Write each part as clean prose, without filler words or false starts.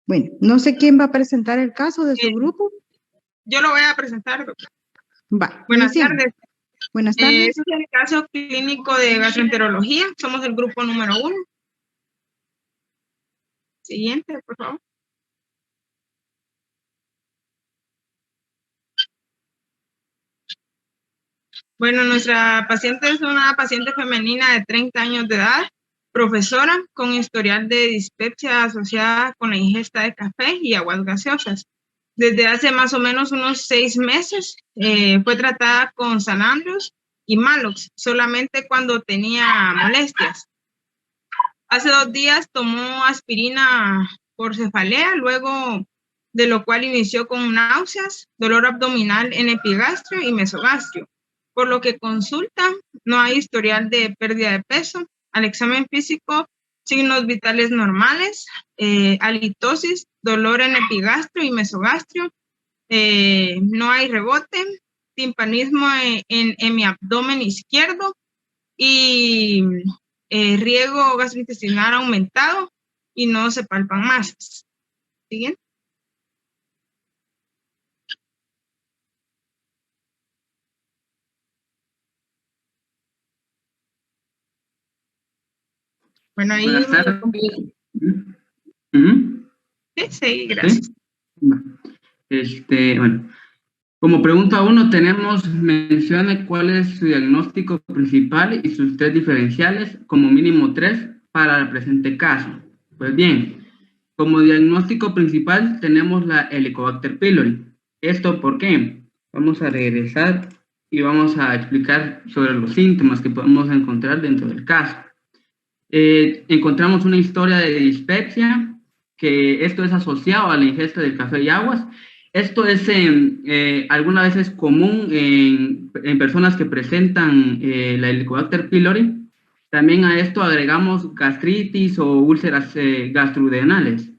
Bueno, no sé quién va a presentar el caso de su grupo. Yo lo voy a presentar, doctor. Va, Buenas iniciamos. tardes. Buenas tardes. Este es el caso clínico de gastroenterología. Somos el grupo número 1. Siguiente, por favor. Bueno, nuestra paciente es una paciente femenina de 30 años de edad, profesora con historial de dispepsia asociada con la ingesta de café y aguas gaseosas. Desde hace más o menos unos 6 meses fue tratada con Sanandros y Malox, solamente cuando tenía molestias. Hace 2 días tomó aspirina por cefalea, luego de lo cual inició con náuseas, dolor abdominal en epigastrio y mesogastrio. Por lo que consulta, no hay historial de pérdida de peso. Al examen físico, signos vitales normales, halitosis, dolor en epigastrio y mesogastrio, no hay rebote, timpanismo en mi abdomen izquierdo y riego gastrointestinal aumentado y no se palpan masas. ¿Siguiente? Bueno, ahí... Buenas tardes. Sí, gracias. ¿Sí? Bueno, como pregunta 1 tenemos, mencione cuál es su diagnóstico principal y sus 3 diferenciales, como mínimo 3, para el presente caso. Pues bien, como diagnóstico principal tenemos la Helicobacter pylori. ¿Esto por qué? Vamos a regresar y vamos a explicar sobre los síntomas que podemos encontrar dentro del caso. Encontramos una historia de dispepsia, que esto es asociado a la ingesta del café y aguas. Esto es algunas veces común en personas que presentan la Helicobacter pylori. También a esto agregamos gastritis o úlceras gastroduodenales.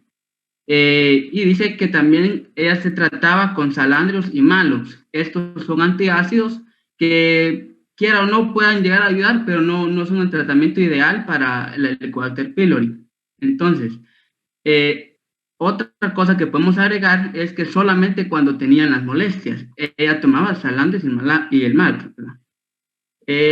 Y dice que también ella se trataba con Salandrios y Malox. Estos son antiácidos que, quiera o no, puedan llegar a ayudar, pero no son el tratamiento ideal para el Helicobacter pylori. Entonces, otra cosa que podemos agregar es que solamente cuando tenían las molestias, ella tomaba Salandrios y el Malox, ¿verdad?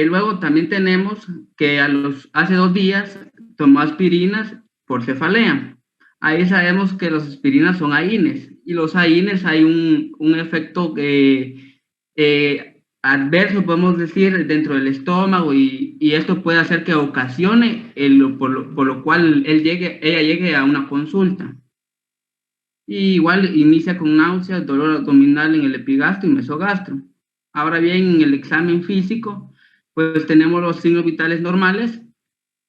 Luego también tenemos que hace 2 días tomó aspirinas por cefalea. Ahí sabemos que las aspirinas son AINES, y los AINES hay un efecto adverso, podemos decir, dentro del estómago, y esto puede hacer que ocasione, por lo cual ella llegue a una consulta. Y igual inicia con náuseas, dolor abdominal en el epigastro y mesogastro. Ahora bien, en el examen físico, pues tenemos los signos vitales normales,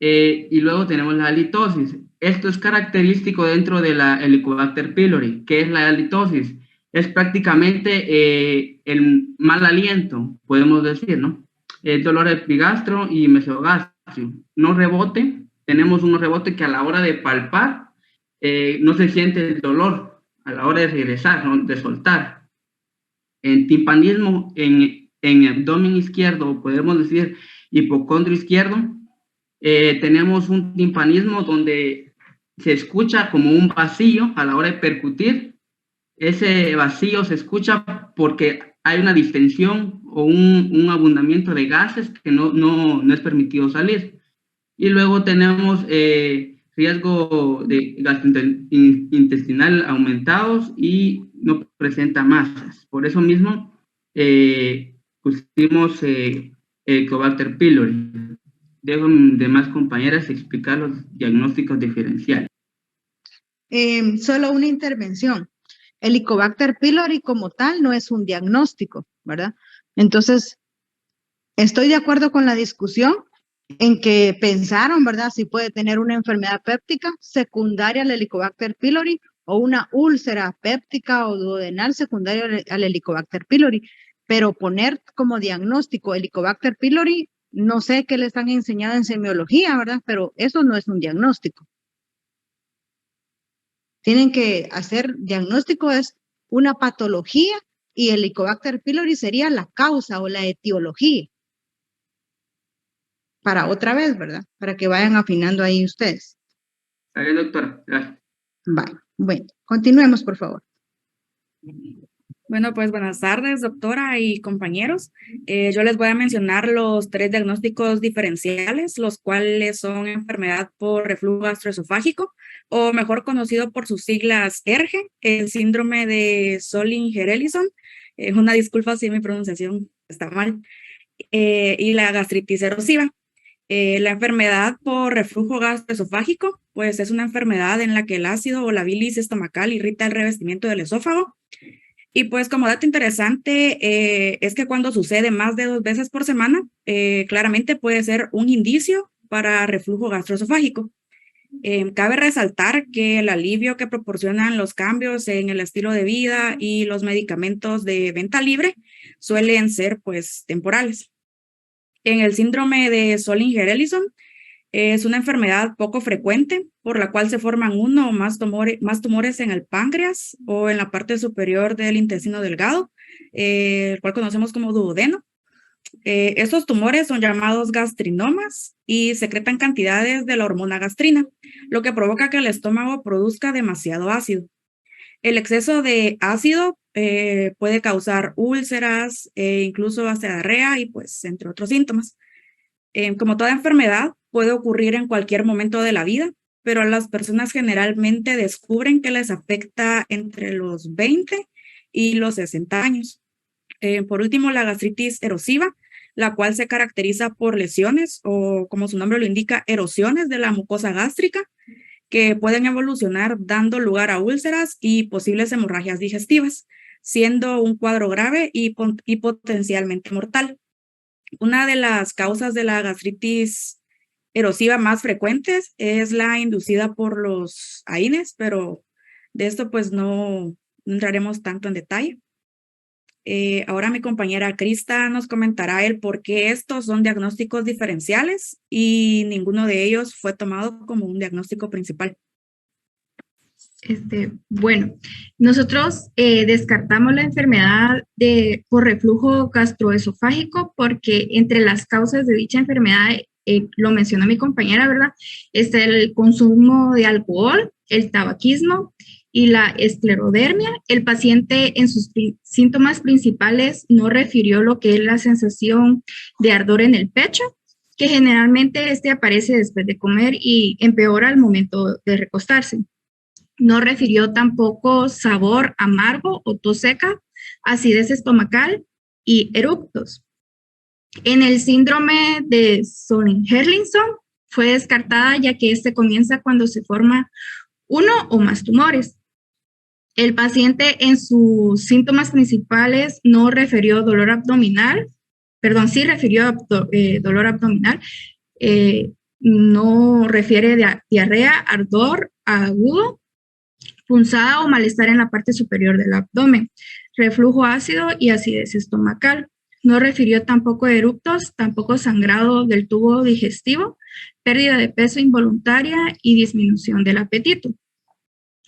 y luego tenemos la halitosis. Esto es característico dentro de la Helicobacter pylori. ¿Qué es la halitosis? Es prácticamente el mal aliento, podemos decir, ¿no? El dolor epigastro y mesogastrio. No rebote, tenemos un rebote que a la hora de palpar no se siente el dolor a la hora de regresar, ¿no? De soltar. En timpanismo en abdomen izquierdo, podemos decir hipocondrio izquierdo, tenemos un timpanismo donde se escucha como un vacío a la hora de percutir. Ese vacío se escucha porque hay una distensión o un abundamiento de gases que no es permitido salir. Y luego tenemos riesgo de gastrointestinal aumentados y no presenta masas. Por eso mismo pusimos Helicobacter pylori. Dejo a demás compañeras explicar los diagnósticos diferenciales. Solo una intervención. Helicobacter pylori como tal no es un diagnóstico, ¿verdad? Entonces, estoy de acuerdo con la discusión en que pensaron, ¿verdad? Si puede tener una enfermedad péptica secundaria al Helicobacter pylori o una úlcera péptica o duodenal secundaria al Helicobacter pylori, pero poner como diagnóstico Helicobacter pylori, no sé qué le están enseñando en semiología, ¿verdad? Pero eso no es un diagnóstico. Tienen que hacer diagnóstico, es una patología, y el Helicobacter pylori sería la causa o la etiología. Para otra vez, ¿verdad? Para que vayan afinando ahí ustedes. Está bien, doctora. Gracias. Vale. Bueno, continuemos, por favor. Bueno, pues buenas tardes, doctora y compañeros. Yo les voy a mencionar los 3 diagnósticos diferenciales, los cuales son enfermedad por reflujo gastroesofágico, o mejor conocido por sus siglas ERGE, el síndrome de Solling-Ellison. Una disculpa si mi pronunciación está mal. Y la gastritis erosiva. La enfermedad por reflujo gastroesofágico, pues es una enfermedad en la que el ácido o la bilis estomacal irrita el revestimiento del esófago. Y pues como dato interesante, es que cuando sucede más de 2 veces por semana, claramente puede ser un indicio para reflujo gastroesofágico. Cabe resaltar que el alivio que proporcionan los cambios en el estilo de vida y los medicamentos de venta libre suelen ser pues temporales. En el síndrome de Solling-Ellison es una enfermedad poco frecuente por la cual se forman uno o más tumores en el páncreas o en la parte superior del intestino delgado, el cual conocemos como duodeno. Estos tumores son llamados gastrinomas y secretan cantidades de la hormona gastrina, lo que provoca que el estómago produzca demasiado ácido. El exceso de ácido puede causar úlceras, incluso hasta diarrea y pues entre otros síntomas. Como toda enfermedad, puede ocurrir en cualquier momento de la vida, pero las personas generalmente descubren que les afecta entre los 20 y los 60 años. Por último, la gastritis erosiva, la cual se caracteriza por lesiones o, como su nombre lo indica, erosiones de la mucosa gástrica, que pueden evolucionar dando lugar a úlceras y posibles hemorragias digestivas, siendo un cuadro grave y potencialmente mortal. Una de las causas de la gastritis erosiva más frecuentes es la inducida por los AINES, pero de esto pues no entraremos tanto en detalle. Ahora mi compañera Krista nos comentará el por qué estos son diagnósticos diferenciales y ninguno de ellos fue tomado como un diagnóstico principal. Bueno, nosotros descartamos la enfermedad por reflujo gastroesofágico porque entre las causas de dicha enfermedad, lo mencionó mi compañera, ¿verdad? Está el consumo de alcohol, el tabaquismo y la esclerodermia. El paciente en sus síntomas principales no refirió lo que es la sensación de ardor en el pecho, que generalmente aparece después de comer y empeora al momento de recostarse. No refirió tampoco sabor amargo o tos seca, acidez estomacal y eructos. En el síndrome de Solling-Ellison fue descartada ya que comienza cuando se forma uno o más tumores. El paciente en sus síntomas principales no refirió dolor abdominal, sí refirió dolor abdominal, no refiere diarrea, ardor agudo, punzada o malestar en la parte superior del abdomen, reflujo ácido y acidez estomacal. No refirió tampoco eructos, tampoco sangrado del tubo digestivo, pérdida de peso involuntaria y disminución del apetito.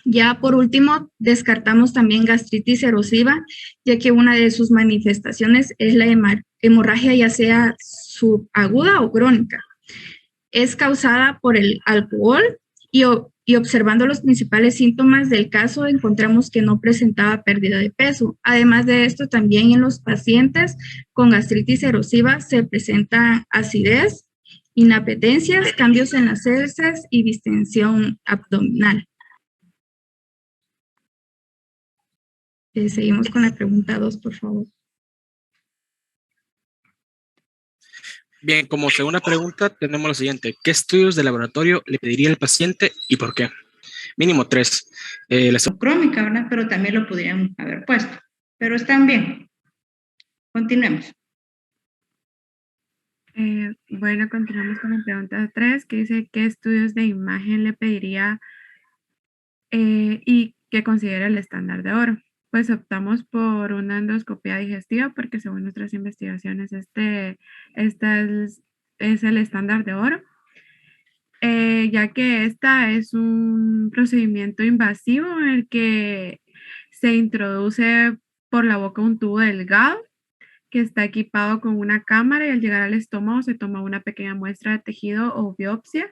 Ya por último, descartamos también gastritis erosiva, ya que una de sus manifestaciones es la hemorragia, ya sea subaguda o crónica. Es causada por el alcohol y observando los principales síntomas del caso, encontramos que no presentaba pérdida de peso. Además de esto, también en los pacientes con gastritis erosiva se presenta acidez, inapetencias, cambios en las heces y distensión abdominal. Seguimos con la pregunta 2, por favor. Bien, como segunda pregunta tenemos lo siguiente. ¿Qué estudios de laboratorio le pediría al paciente y por qué? Mínimo 3. Crónica, ¿verdad? Pero también lo podrían haber puesto. Pero están bien. Continuemos. Bueno, continuamos con la pregunta 3, que dice ¿qué estudios de imagen le pediría y qué considera el estándar de oro? Pues optamos por una endoscopia digestiva porque según nuestras investigaciones esta es el estándar de oro, ya que esta es un procedimiento invasivo en el que se introduce por la boca un tubo delgado que está equipado con una cámara y al llegar al estómago se toma una pequeña muestra de tejido o biopsia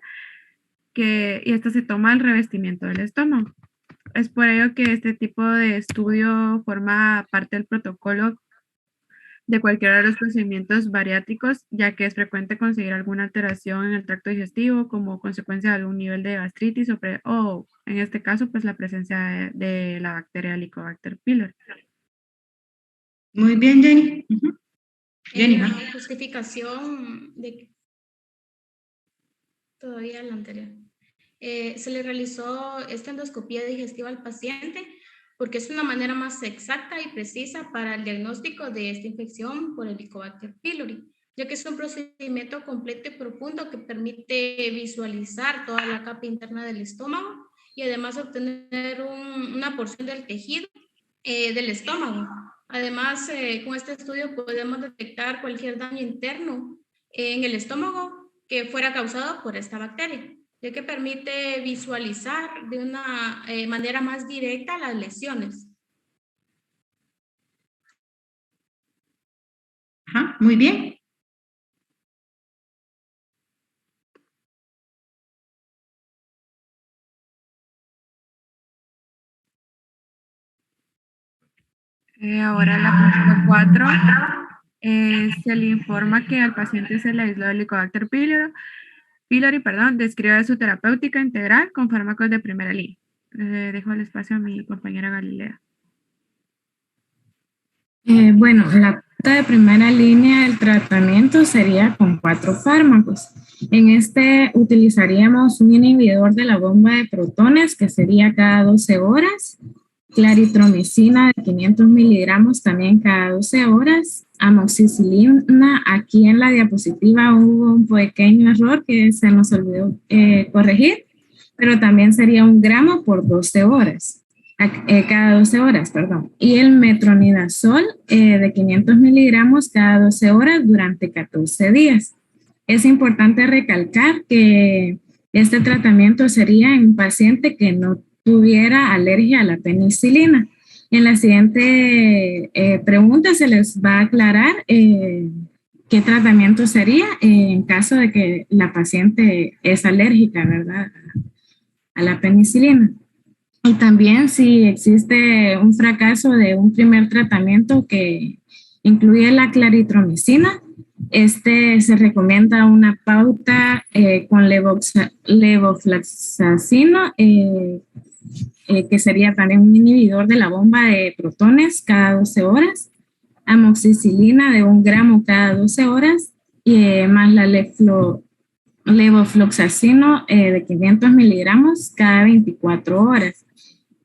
y esta se toma al revestimiento del estómago. Es por ello que este tipo de estudio forma parte del protocolo de cualquiera de los procedimientos bariátricos, ya que es frecuente conseguir alguna alteración en el tracto digestivo como consecuencia de algún nivel de gastritis o en este caso, pues la presencia de la bacteria Helicobacter pylori. Muy bien, Jenny. Jenny, La justificación de todavía la anterior. Se le realizó esta endoscopía digestiva al paciente porque es una manera más exacta y precisa para el diagnóstico de esta infección por Helicobacter pylori, ya que es un procedimiento completo y profundo que permite visualizar toda la capa interna del estómago y además obtener una porción del tejido del estómago. Además, con este estudio podemos detectar cualquier daño interno en el estómago que fuera causado por esta bacteria, ya que permite visualizar de una manera más directa las lesiones. Ajá, muy bien. Ahora la pregunta 4. Se le informa que al paciente se le aisló el Helicobacter pylori, describe su terapéutica integral con fármacos de primera línea. Le dejo el espacio a mi compañera Galilea. Bueno, la pauta de primera línea del tratamiento sería con 4 fármacos. En este utilizaríamos un inhibidor de la bomba de protones que sería cada 12 horas, claritromicina de 500 miligramos también cada 12 horas, amoxicilina. Aquí en la diapositiva hubo un pequeño error que se nos olvidó corregir, pero también sería 1 gramo por 12 horas. Cada 12 horas, perdón. Y el metronidazol de 500 miligramos cada 12 horas durante 14 días. Es importante recalcar que este tratamiento sería en un paciente que no tuviera alergia a la penicilina. En la siguiente pregunta se les va a aclarar qué tratamiento sería en caso de que la paciente es alérgica, ¿verdad?, a la penicilina. Y también si existe un fracaso de un primer tratamiento que incluye la claritromicina, se recomienda una pauta con levofloxacino, que sería también un inhibidor de la bomba de protones cada 12 horas, amoxicilina de 1 gramo cada 12 horas, más la levofloxacino de 500 miligramos cada 24 horas.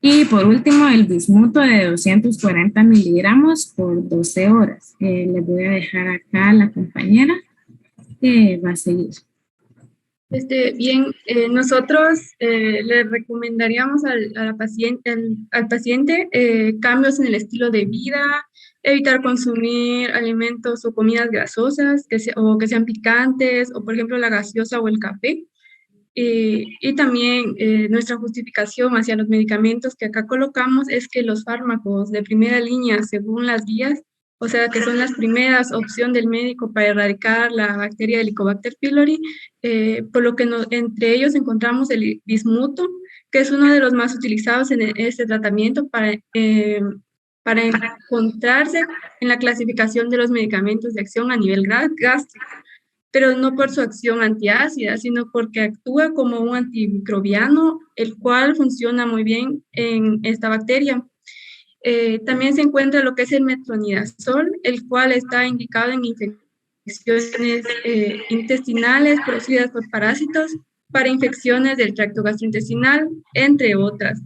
Y por último, el bismuto de 240 miligramos por 12 horas. Les voy a dejar acá a la compañera que va a seguir. Bien, nosotros le recomendaríamos al paciente cambios en el estilo de vida, evitar consumir alimentos o comidas grasosas que sean picantes, o por ejemplo la gaseosa o el café. Y también nuestra justificación hacia los medicamentos que acá colocamos es que los fármacos de primera línea, según las guías, o sea, que son las primeras opción del médico para erradicar la bacteria Helicobacter pylori, por lo que entre ellos encontramos el bismuto, que es uno de los más utilizados en este tratamiento para encontrarse en la clasificación de los medicamentos de acción a nivel gástrico, pero no por su acción antiácida, sino porque actúa como un antimicrobiano, el cual funciona muy bien en esta bacteria. También se encuentra lo que es el metronidazol, el cual está indicado en infecciones intestinales producidas por parásitos, para infecciones del tracto gastrointestinal, entre otras.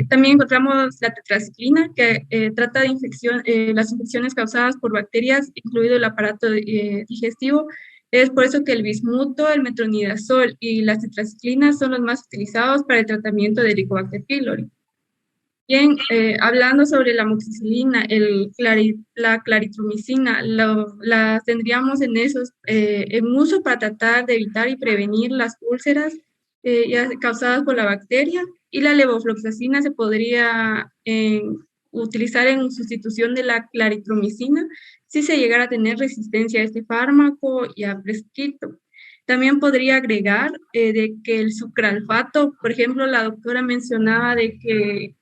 También encontramos la tetraciclina, que trata de las infecciones causadas por bacterias, incluido el aparato digestivo. Es por eso que el bismuto, el metronidazol y las tetraciclinas son los más utilizados para el tratamiento de Helicobacter pylori. Bien, hablando sobre la amoxicilina, la claritromicina, las tendríamos en uso para tratar de evitar y prevenir las úlceras causadas por la bacteria, y la levofloxacina se podría utilizar en sustitución de la claritromicina si se llegara a tener resistencia a este fármaco y a prescripto. También podría agregar de que el sucralfato, por ejemplo, la doctora mencionaba de que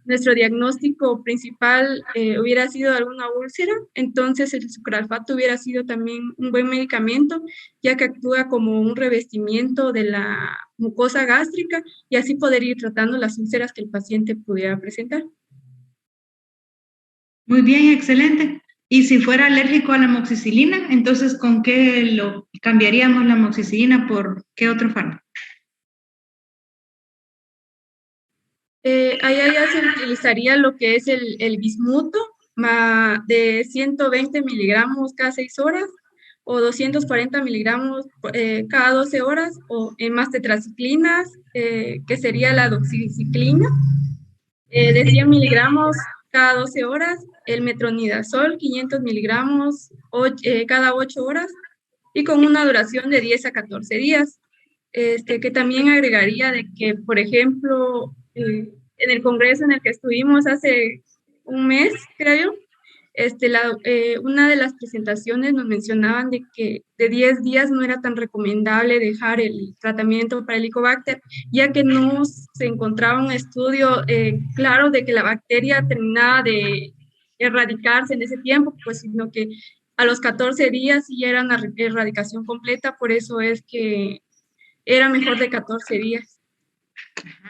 nuestro diagnóstico principal hubiera sido alguna úlcera, entonces el sucralfato hubiera sido también un buen medicamento, ya que actúa como un revestimiento de la mucosa gástrica y así poder ir tratando las úlceras que el paciente pudiera presentar. Muy bien, excelente. Y si fuera alérgico a la amoxicilina, entonces, ¿con qué lo cambiaríamos la amoxicilina por qué otro fármaco? Allá ya se utilizaría lo que es el bismuto de 120 miligramos cada 6 horas o 240 miligramos cada 12 horas o más tetraciclinas, que sería la doxiciclina, de 100 miligramos cada 12 horas, el metronidazol 500 miligramos cada 8 horas y con una duración de 10 a 14 días. Que también agregaría de que, por ejemplo, en el congreso en el que estuvimos hace un mes, creo yo, una de las presentaciones nos mencionaban de que de 10 días no era tan recomendable dejar el tratamiento para Helicobacter, ya que no se encontraba un estudio claro de que la bacteria terminaba de erradicarse en ese tiempo, pues sino que a los 14 días ya era una erradicación completa, por eso es que era mejor de 14 días.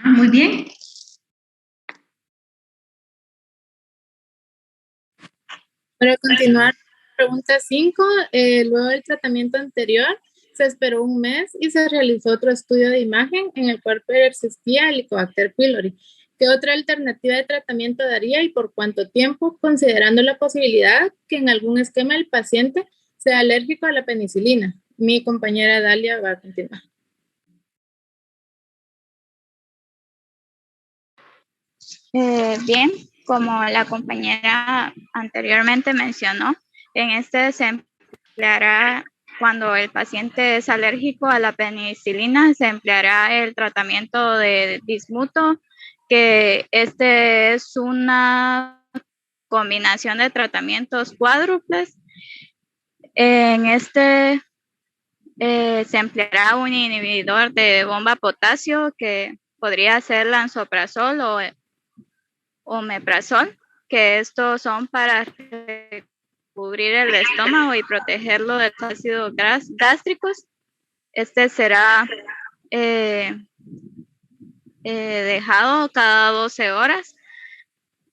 Muy bien. Para continuar, pregunta 5, luego del tratamiento anterior, se esperó un mes y se realizó otro estudio de imagen en el cual persistía Helicobacter pylori. ¿Qué otra alternativa de tratamiento daría y por cuánto tiempo, considerando la posibilidad que en algún esquema el paciente sea alérgico a la penicilina? Mi compañera Dalia va a continuar. Bien, como la compañera anteriormente mencionó, en este se empleará, cuando el paciente es alérgico a la penicilina, se empleará el tratamiento de bismuto, que este es una combinación de tratamientos cuádruples. En este se empleará un inhibidor de bomba potasio que podría ser lansoprazol o omeprazol, que estos son para cubrir el estómago y protegerlo de los ácidos gástricos. Este será dejado cada 12 horas,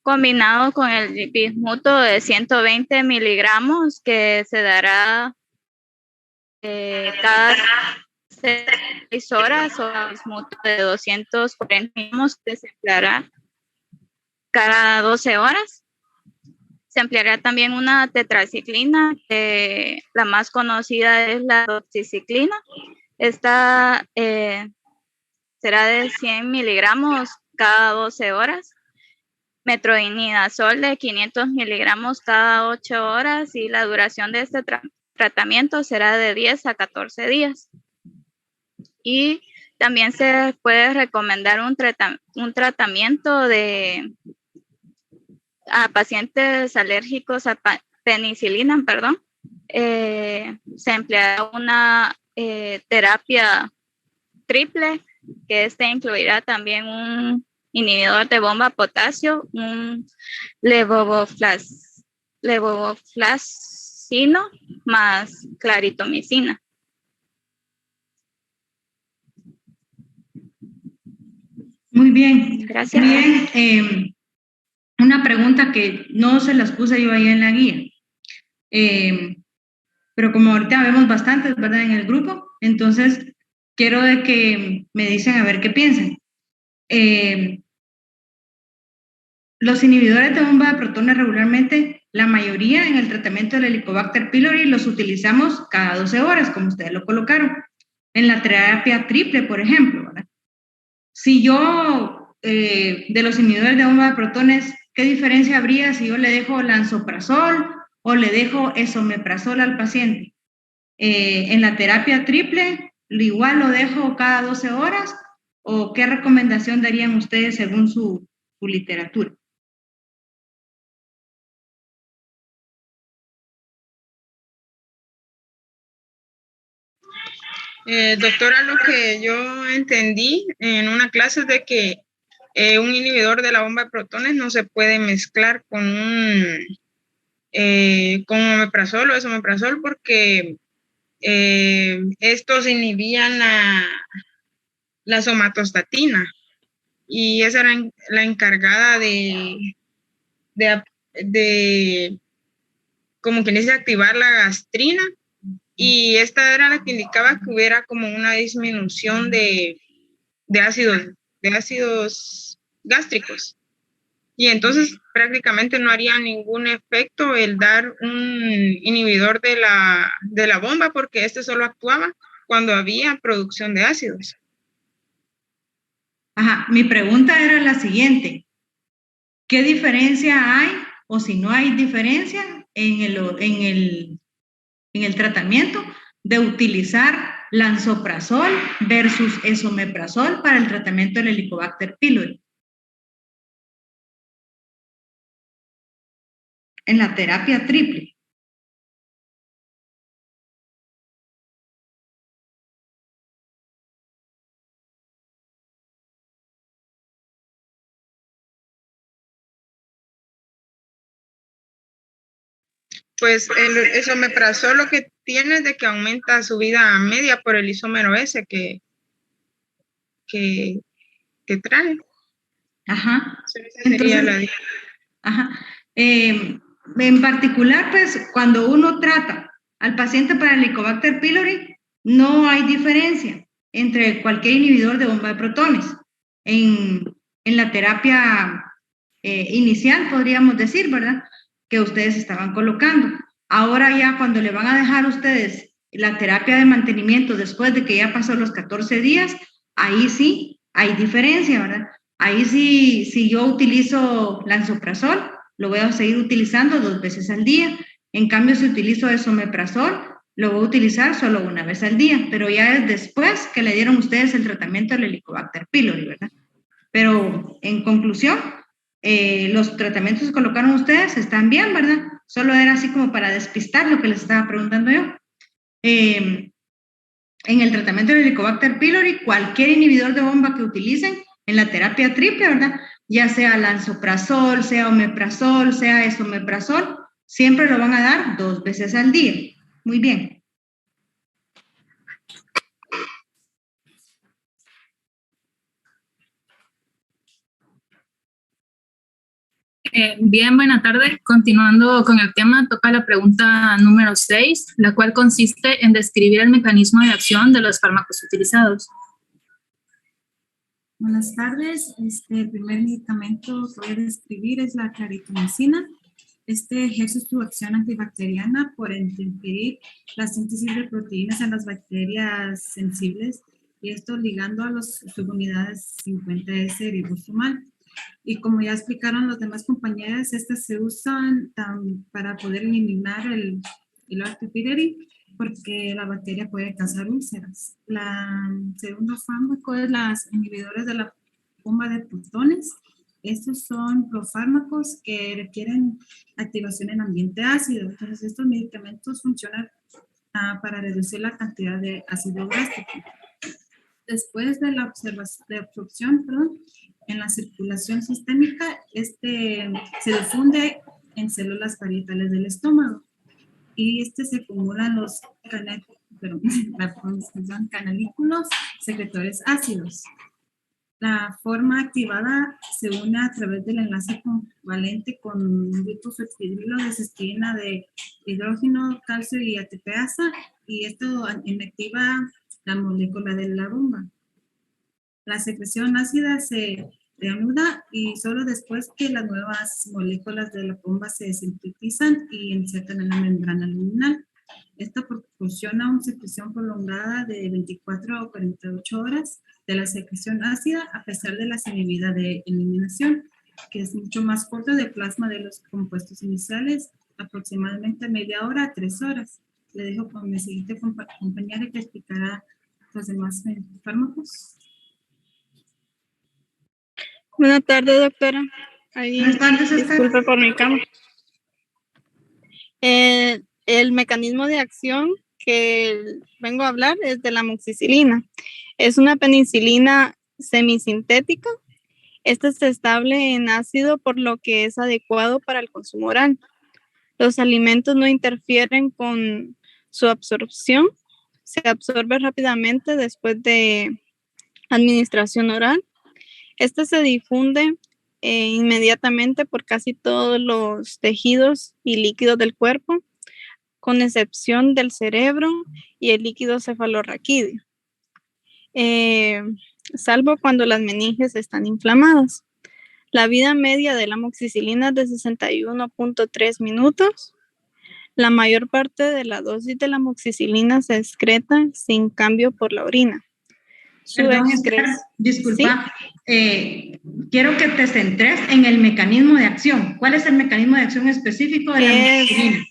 combinado con el bismuto de 120 miligramos que se dará cada 6 horas, o el bismuto de 240 miligramos que se empleará cada 12 horas. Se empleará también una tetraciclina, que la más conocida es la doxiciclina. Esta será de 100 miligramos cada 12 horas. Metronidazol de 500 miligramos cada 8 horas y la duración de este tratamiento será de 10 a 14 días. Y también se puede recomendar un tratamiento a pacientes alérgicos a penicilina, perdón. Se emplea una terapia triple, que incluirá también un inhibidor de bomba potasio, un levofloxacino más claritomicina. Muy bien. Gracias. Bien, una pregunta que no se las puse yo ahí en la guía, pero como ahorita vemos bastantes, ¿verdad?, en el grupo, entonces quiero de que me dicen a ver qué piensan. Los inhibidores de bomba de protones regularmente, la mayoría en el tratamiento del Helicobacter pylori los utilizamos cada 12 horas, como ustedes lo colocaron. En la terapia triple, por ejemplo, ¿verdad? Si yo, de los inhibidores de bomba de protones, ¿qué diferencia habría si yo le dejo lansoprazol o le dejo esomeprazol al paciente? En la terapia triple, ¿igual lo dejo cada 12 horas? ¿O qué recomendación darían ustedes según su literatura? Doctora, lo que yo entendí en una clase es de que un inhibidor de la bomba de protones no se puede mezclar con omeprazol o esomeprazol porque estos inhibían la somatostatina y esa era la encargada de como quien dice, activar la gastrina, y esta era la que indicaba que hubiera como una disminución de ácidos gástricos. Y entonces prácticamente no haría ningún efecto el dar un inhibidor de la bomba, porque este solo actuaba cuando había producción de ácidos. Ajá, mi pregunta era la siguiente. ¿Qué diferencia hay, o si no hay diferencia en el tratamiento de utilizar lansoprazol versus esomeprazol para el tratamiento del Helicobacter pylori? En la terapia triple. Pues el esomeprazol lo que tiene es de que aumenta su vida media por el isómero S que trae. Ajá. Entonces, ajá. En particular, pues, cuando uno trata al paciente para el Helicobacter pylori, no hay diferencia entre cualquier inhibidor de bomba de protones. En la terapia inicial, podríamos decir, ¿verdad?, que ustedes estaban colocando. Ahora ya cuando le van a dejar a ustedes la terapia de mantenimiento después de que ya pasó los 14 días, ahí sí hay diferencia, ¿verdad? Ahí sí, si yo utilizo lansoprazol, lo voy a seguir utilizando 2 veces al día. En cambio, si utilizo esomeprazol, lo voy a utilizar solo 1 vez al día, pero ya es después que le dieron ustedes el tratamiento del Helicobacter pylori, ¿verdad? Pero en conclusión, los tratamientos que colocaron ustedes están bien, ¿verdad? Solo era así como para despistar lo que les estaba preguntando yo. En el tratamiento del Helicobacter pylori, cualquier inhibidor de bomba que utilicen en la terapia triple, ¿verdad?, ya sea lansoprazol, sea omeprazol, sea esomeprazol, siempre lo van a dar 2 veces al día. Muy bien. Bien, buena tarde. Continuando con el tema, toca la pregunta número 6, la cual consiste en describir el mecanismo de acción de los fármacos utilizados. Buenas tardes. El primer medicamento que voy a describir es la claritomicina. Este ejerce su acción antibacteriana por interferir la síntesis de proteínas en las bacterias sensibles, y esto ligando a las subunidades 50S ribosomal. Y como ya explicaron los demás compañeros, estas se usan para poder eliminar el Helicobacter pylori, porque la bacteria puede causar úlceras. El segundo fármaco es las inhibidores de la bomba de protones. Estos son profármacos que requieren activación en ambiente ácido. Entonces, estos medicamentos funcionan para reducir la cantidad de ácido gástrico. Después de la absorción, en la circulación sistémica, se difunde en células parietales del estómago, y se acumulan los canalículos secretores ácidos. La forma activada se une a través del enlace covalente con glicosulfidrilo de cisteína de hidrógeno, calcio y ATPasa, y esto inactiva la molécula de la bomba. La secreción ácida se reanuda y solo después que las nuevas moléculas de la bomba se sintetizan y insertan en la membrana luminal. Esto proporciona una secreción prolongada de 24 o 48 horas de la secreción ácida, a pesar de la inhibida de eliminación, que es mucho más corta de plasma de los compuestos iniciales, aproximadamente media hora a 3 horas. Le dejo con mi siguiente compañera que explicará los demás fármacos. Buenas tardes, doctora. Buenas tardes, disculpe por mi cámara. El mecanismo de acción que vengo a hablar es de la amoxicilina. Es una penicilina semisintética Este es estable en ácido, por lo que es adecuado para el consumo oral. Los alimentos no interfieren con su absorción. Se absorbe rápidamente después de administración oral. Este se difunde inmediatamente por casi todos los tejidos y líquidos del cuerpo, con excepción del cerebro y el líquido cefalorraquídeo, salvo cuando las meninges están inflamadas. La vida media de la amoxicilina es de 61.3 minutos. La mayor parte de la dosis de la amoxicilina se excreta sin cambio por la orina. Perdón, Esther, disculpa. ¿Sí? Quiero que te centres en el mecanismo de acción. ¿Cuál es el mecanismo de acción específico de la amoxicilina?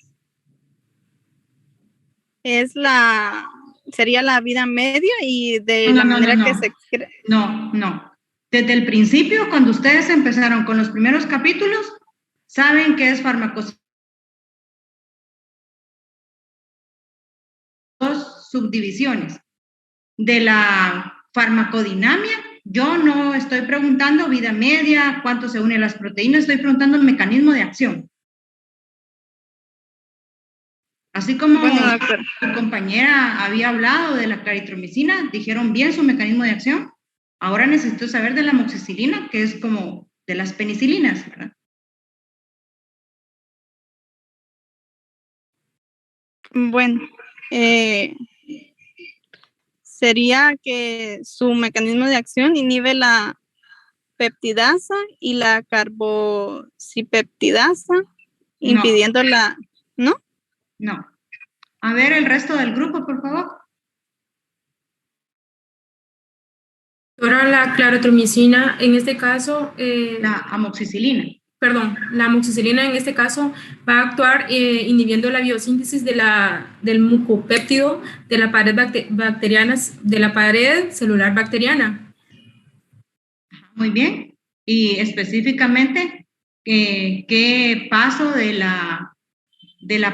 Sería la vida media y de la manera que se excreta. No. Desde el principio, cuando ustedes empezaron con los primeros capítulos, saben qué es farmacocinética. Dos subdivisiones. De la farmacodinamia, yo no estoy preguntando vida media, cuánto se unen las proteínas, estoy preguntando el mecanismo de acción. Así como tu compañera había hablado de la claritromicina, dijeron bien su mecanismo de acción. Ahora necesito saber de la amoxicilina, que es como de las penicilinas, ¿verdad? Bueno, sería que su mecanismo de acción inhibe la peptidasa y la carboxipeptidasa, impidiendo la... ¿No? No. A ver el resto del grupo, por favor. Ahora la claritromicina, en este caso... la amoxicilina. Perdón, la amoxicilina en este caso va a actuar inhibiendo la biosíntesis del mucopéptido de la pared bacteriana, de la pared celular bacteriana. Muy bien. Y específicamente, ¿qué paso de la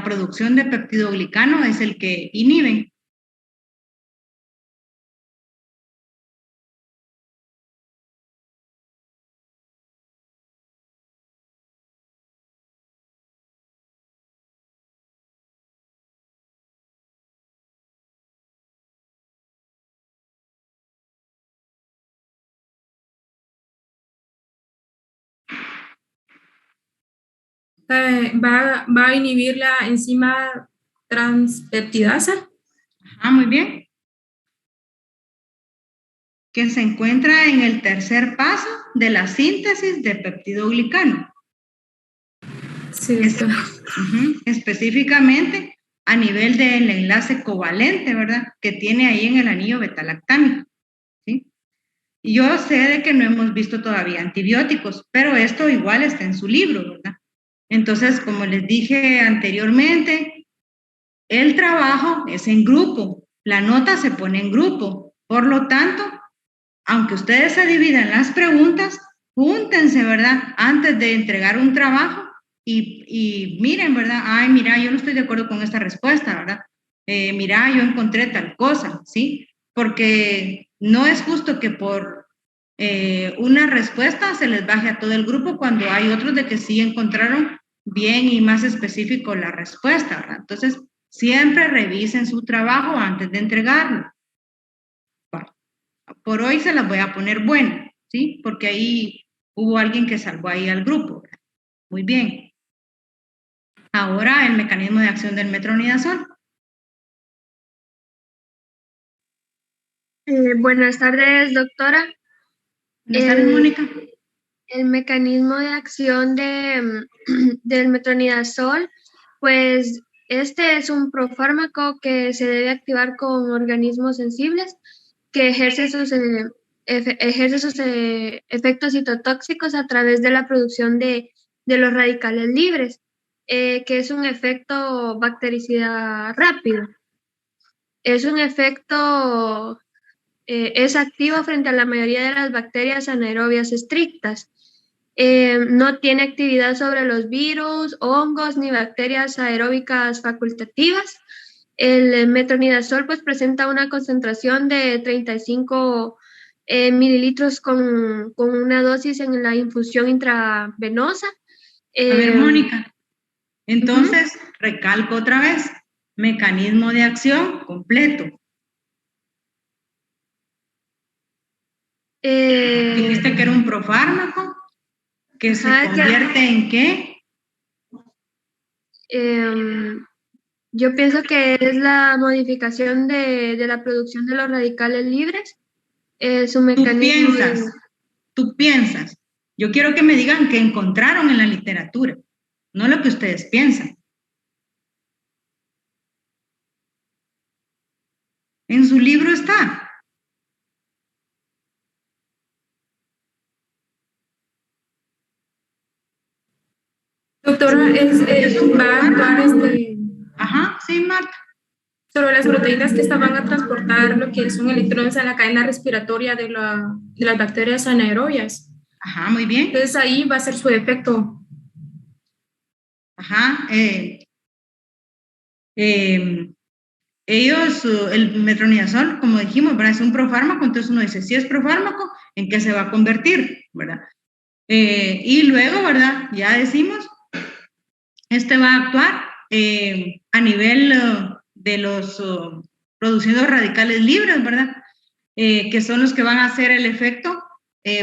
producción de peptidoglicano es el que inhiben? Va a inhibir la enzima transpeptidasa. Muy bien. Que se encuentra en el tercer paso de la síntesis de peptidoglicano. Sí, específicamente a nivel del enlace covalente, ¿verdad? Que tiene ahí en el anillo betalactámico, ¿sí? Y yo sé de que no hemos visto todavía antibióticos, pero esto igual está en su libro, ¿verdad? Entonces, como les dije anteriormente, el trabajo es en grupo, la nota se pone en grupo, por lo tanto, aunque ustedes se dividan las preguntas, júntense, ¿verdad? Antes de entregar un trabajo y miren, ¿verdad? Ay, mira, yo no estoy de acuerdo con esta respuesta, ¿verdad? Mira, yo encontré tal cosa, ¿sí? Porque no es justo que por una respuesta se les baje a todo el grupo cuando hay otros de que sí encontraron bien y más específico la respuesta, ¿verdad? Entonces, siempre revisen su trabajo antes de entregarlo. Bueno, por hoy se las voy a poner buena, ¿sí? Porque ahí hubo alguien que salvó ahí al grupo. Muy bien. Ahora el mecanismo de acción del metronidazol. Buenas tardes, doctora. Buenas tardes, Mónica. El mecanismo de acción del metronidazol, pues este es un profármaco que se debe activar con organismos sensibles que ejerce sus efectos citotóxicos a través de la producción de los radicales libres, que es un efecto bactericida rápido. Es un efecto, es activo frente a la mayoría de las bacterias anaerobias estrictas. No tiene actividad sobre los virus, hongos ni bacterias aeróbicas facultativas. El metronidazol pues presenta una concentración de 35 mililitros con una dosis en la infusión intravenosa. A ver, Mónica, entonces recalco otra vez, mecanismo de acción completo. Dijiste que era un profármaco, que se convierte en qué? Yo pienso que es la modificación de la producción de los radicales libres. Su mecanismo Tú piensas. Yo quiero que me digan qué encontraron en la literatura, no lo que ustedes piensan. En su libro está. Doctora, va a actuar Ajá, sí, Marta. sobre las proteínas que van a transportar lo que son electrones a la cadena respiratoria de las bacterias anaerobias. Ajá, muy bien. Entonces ahí va a ser su efecto. Ajá. Ellos, el metronidazol, como dijimos, ¿verdad? Es un profármaco, entonces uno dice, si es profármaco, ¿en qué se va a convertir? ¿Verdad? Y luego, ¿verdad? Ya decimos, va a actuar a nivel de los produciendo radicales libres, ¿verdad? Que son los que van a hacer el efecto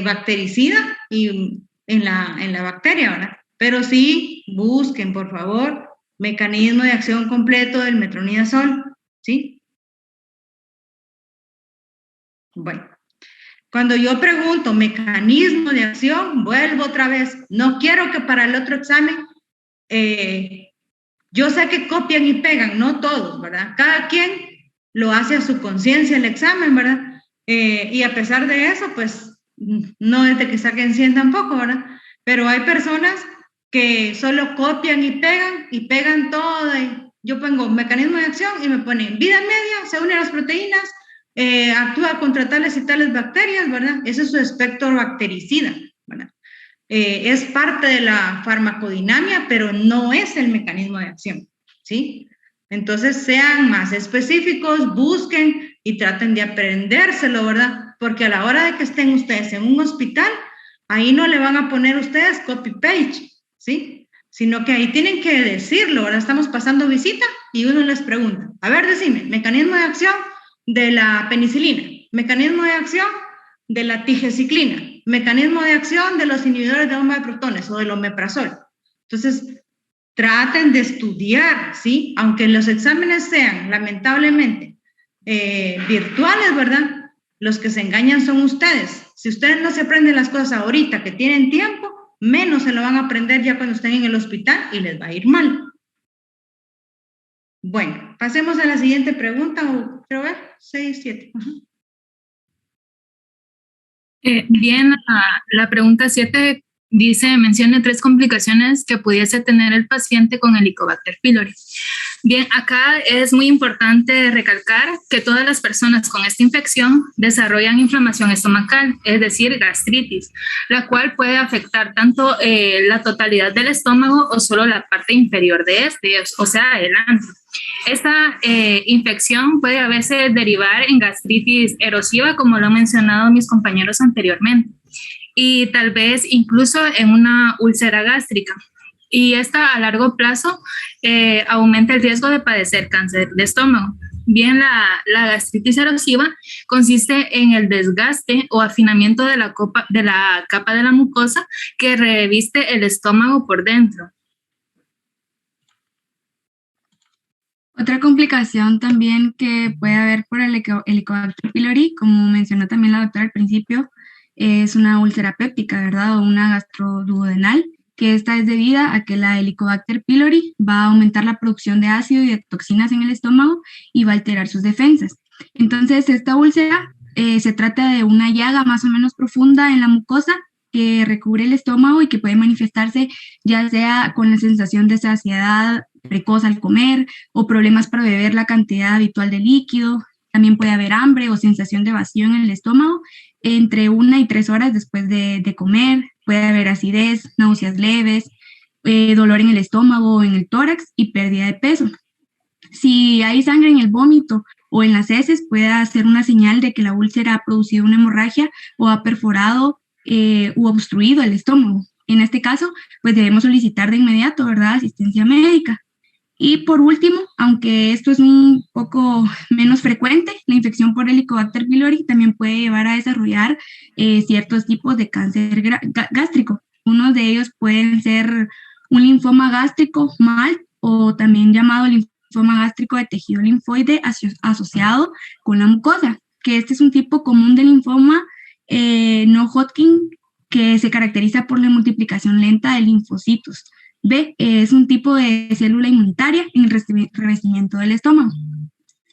bactericida y en la bacteria, ¿verdad? Pero sí, busquen, por favor, mecanismo de acción completo del metronidazol, ¿sí? Bueno, cuando yo pregunto mecanismo de acción, vuelvo otra vez. No quiero que para el otro examen, yo sé que copian y pegan, no todos, ¿verdad? Cada quien lo hace a su conciencia el examen, ¿verdad? Y a pesar de eso, pues, no es de que saquen 100 tampoco, ¿verdad? Pero hay personas que solo copian y pegan todo. Yo pongo mecanismo de acción y me ponen vida media, se unen a las proteínas, actúa contra tales y tales bacterias, ¿verdad? Ese es su espectro bactericida, ¿verdad? Es parte de la farmacodinamia, pero no es el mecanismo de acción, ¿sí? Entonces, sean más específicos, busquen y traten de aprendérselo, ¿verdad? Porque a la hora de que estén ustedes en un hospital, ahí no le van a poner ustedes copy-paste, ¿sí? Sino que ahí tienen que decirlo, ¿verdad? Estamos pasando visita y uno les pregunta, a ver, decime, mecanismo de acción de la penicilina, mecanismo de acción de la tigecyclina, mecanismo de acción de los inhibidores de bomba de protones o del omeprazol. Entonces, traten de estudiar, ¿sí? Aunque los exámenes sean, lamentablemente, virtuales, ¿verdad? Los que se engañan son ustedes. Si ustedes no se aprenden las cosas ahorita que tienen tiempo, menos se lo van a aprender ya cuando estén en el hospital y les va a ir mal. Bueno, pasemos a la siguiente pregunta, o quiero ver, 6, 7. Bien, la pregunta 7 dice, mencione 3 complicaciones que pudiese tener el paciente con Helicobacter pylori. Bien, acá es muy importante recalcar que todas las personas con esta infección desarrollan inflamación estomacal, es decir, gastritis, la cual puede afectar tanto la totalidad del estómago o solo la parte inferior de este, o sea, el antro. Esta infección puede a veces derivar en gastritis erosiva, como lo han mencionado mis compañeros anteriormente, y tal vez incluso en una úlcera gástrica. Y esta a largo plazo aumenta el riesgo de padecer cáncer de estómago. Bien, la gastritis erosiva consiste en el desgaste o afinamiento de la capa de la mucosa que reviste el estómago por dentro. Otra complicación también que puede haber por el Helicobacter pylori, como mencionó también la doctora al principio, es una úlcera péptica, ¿verdad? O una gastroduodenal, que esta es debida a que la Helicobacter pylori va a aumentar la producción de ácido y de toxinas en el estómago y va a alterar sus defensas. Entonces, esta úlcera se trata de una llaga más o menos profunda en la mucosa que recubre el estómago y que puede manifestarse ya sea con la sensación de saciedad precoz al comer o problemas para beber la cantidad habitual de líquido. También puede haber hambre o sensación de vacío en el estómago entre 1 y 3 horas después de comer. Puede haber acidez, náuseas leves, dolor en el estómago o en el tórax y pérdida de peso. Si hay sangre en el vómito o en las heces, puede ser una señal de que la úlcera ha producido una hemorragia o ha perforado u obstruido el estómago. En este caso, pues debemos solicitar de inmediato, ¿verdad?, asistencia médica. Y por último, aunque esto es un poco menos frecuente, la infección por Helicobacter pylori también puede llevar a desarrollar ciertos tipos de cáncer gástrico. Unos de ellos pueden ser un linfoma gástrico mal o también llamado linfoma gástrico de tejido linfoide asociado con la mucosa, que este es un tipo común de linfoma no Hodgkin que se caracteriza por la multiplicación lenta de linfocitos. B es un tipo de célula inmunitaria en el revestimiento del estómago.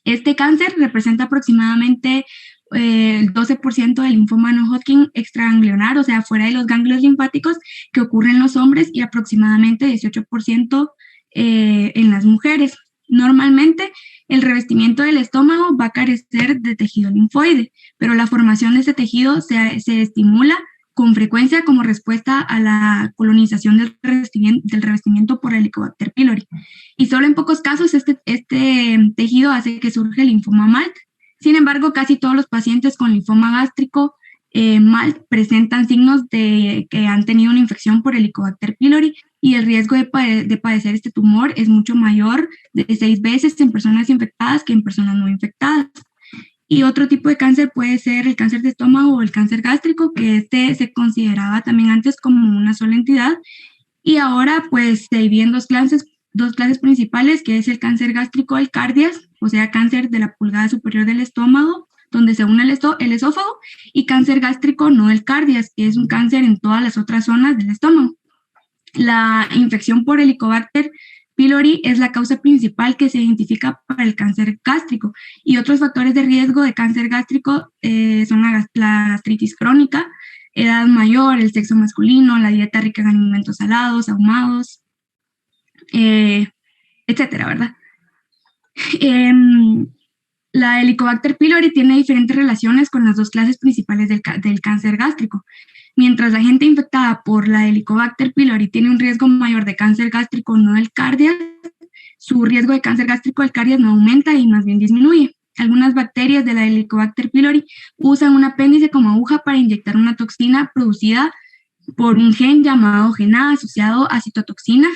Este cáncer representa aproximadamente el 12% del linfoma no Hodgkin extraganglionar, o sea, fuera de los ganglios linfáticos, que ocurre en los hombres, y aproximadamente 18% en las mujeres. Normalmente, el revestimiento del estómago va a carecer de tejido linfoide, pero la formación de ese tejido se estimula con frecuencia como respuesta a la colonización del revestimiento por Helicobacter pylori. Y solo en pocos casos este tejido hace que surja el linfoma MALT. Sin embargo, casi todos los pacientes con linfoma gástrico MALT presentan signos de que han tenido una infección por Helicobacter pylori, y el riesgo de padecer este tumor es mucho mayor, de 6 veces en personas infectadas que en personas no infectadas. Y otro tipo de cáncer puede ser el cáncer de estómago o el cáncer gástrico, que se consideraba también antes como una sola entidad, y ahora pues se divide en dos clases principales, que es el cáncer gástrico del cardias, o sea, cáncer de la pulgada superior del estómago, donde se une el esófago, y cáncer gástrico no del cardias, que es un cáncer en todas las otras zonas del estómago. La infección por Helicobacter pylori es la causa principal que se identifica para el cáncer gástrico, y otros factores de riesgo de cáncer gástrico son la gastritis crónica, edad mayor, el sexo masculino, la dieta rica en alimentos salados, ahumados, etcétera, ¿verdad? La Helicobacter pylori tiene diferentes relaciones con las dos clases principales del cáncer gástrico. Mientras la gente infectada por la Helicobacter pylori tiene un riesgo mayor de cáncer gástrico no del cardias, su riesgo de cáncer gástrico del cardias no aumenta y más bien disminuye. Algunas bacterias de la Helicobacter pylori usan un apéndice como aguja para inyectar una toxina producida por un gen llamado gen A asociado a citotoxina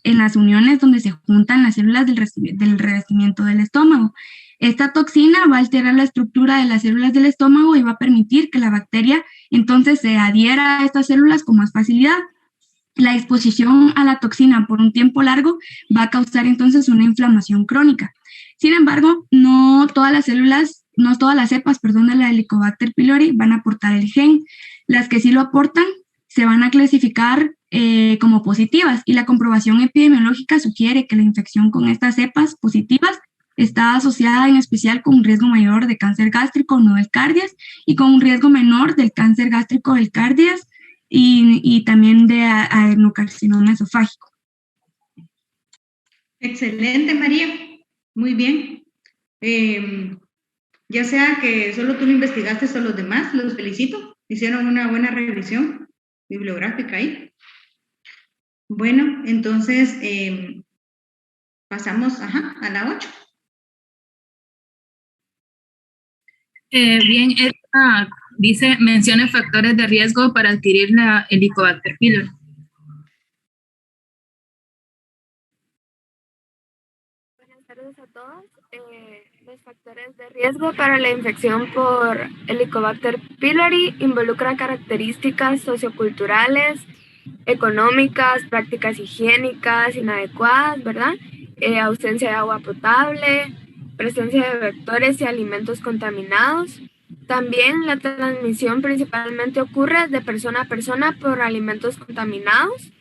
en las uniones donde se juntan las células del revestimiento del estómago. Esta toxina va a alterar la estructura de las células del estómago y va a permitir que la bacteria entonces se adhiera a estas células con más facilidad. La exposición a la toxina por un tiempo largo va a causar entonces una inflamación crónica. Sin embargo, no todas las cepas de la Helicobacter pylori van a aportar el gen. Las que sí lo aportan se van a clasificar como positivas, y la comprobación epidemiológica sugiere que la infección con estas cepas positivas está asociada en especial con un riesgo mayor de cáncer gástrico no del cardias y con un riesgo menor del cáncer gástrico del cardias y también de adenocarcinoma esofágico. Excelente, María. Muy bien. Ya sea que solo tú lo investigaste o los demás, los felicito. Hicieron una buena revisión bibliográfica ahí. Bueno, entonces pasamos a la 8. Bien, esta dice, mencione factores de riesgo para adquirir la Helicobacter pylori. Buenas tardes a todos. Los factores de riesgo para la infección por Helicobacter pylori involucran características socioculturales, económicas, prácticas higiénicas inadecuadas, ¿verdad? Ausencia de agua potable, presencia de vectores y alimentos contaminados. También la transmisión principalmente ocurre de persona a persona por alimentos contaminados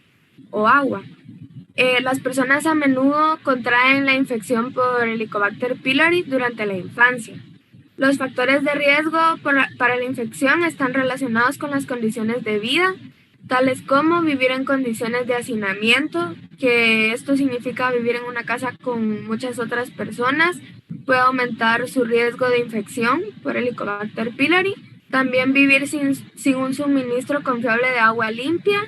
o agua. Las personas a menudo contraen la infección por Helicobacter pylori durante la infancia. Los factores de riesgo para la infección están relacionados con las condiciones de vida, tales como vivir en condiciones de hacinamiento, que esto significa vivir en una casa con muchas otras personas, puede aumentar su riesgo de infección por Helicobacter pylori. También vivir sin un suministro confiable de agua limpia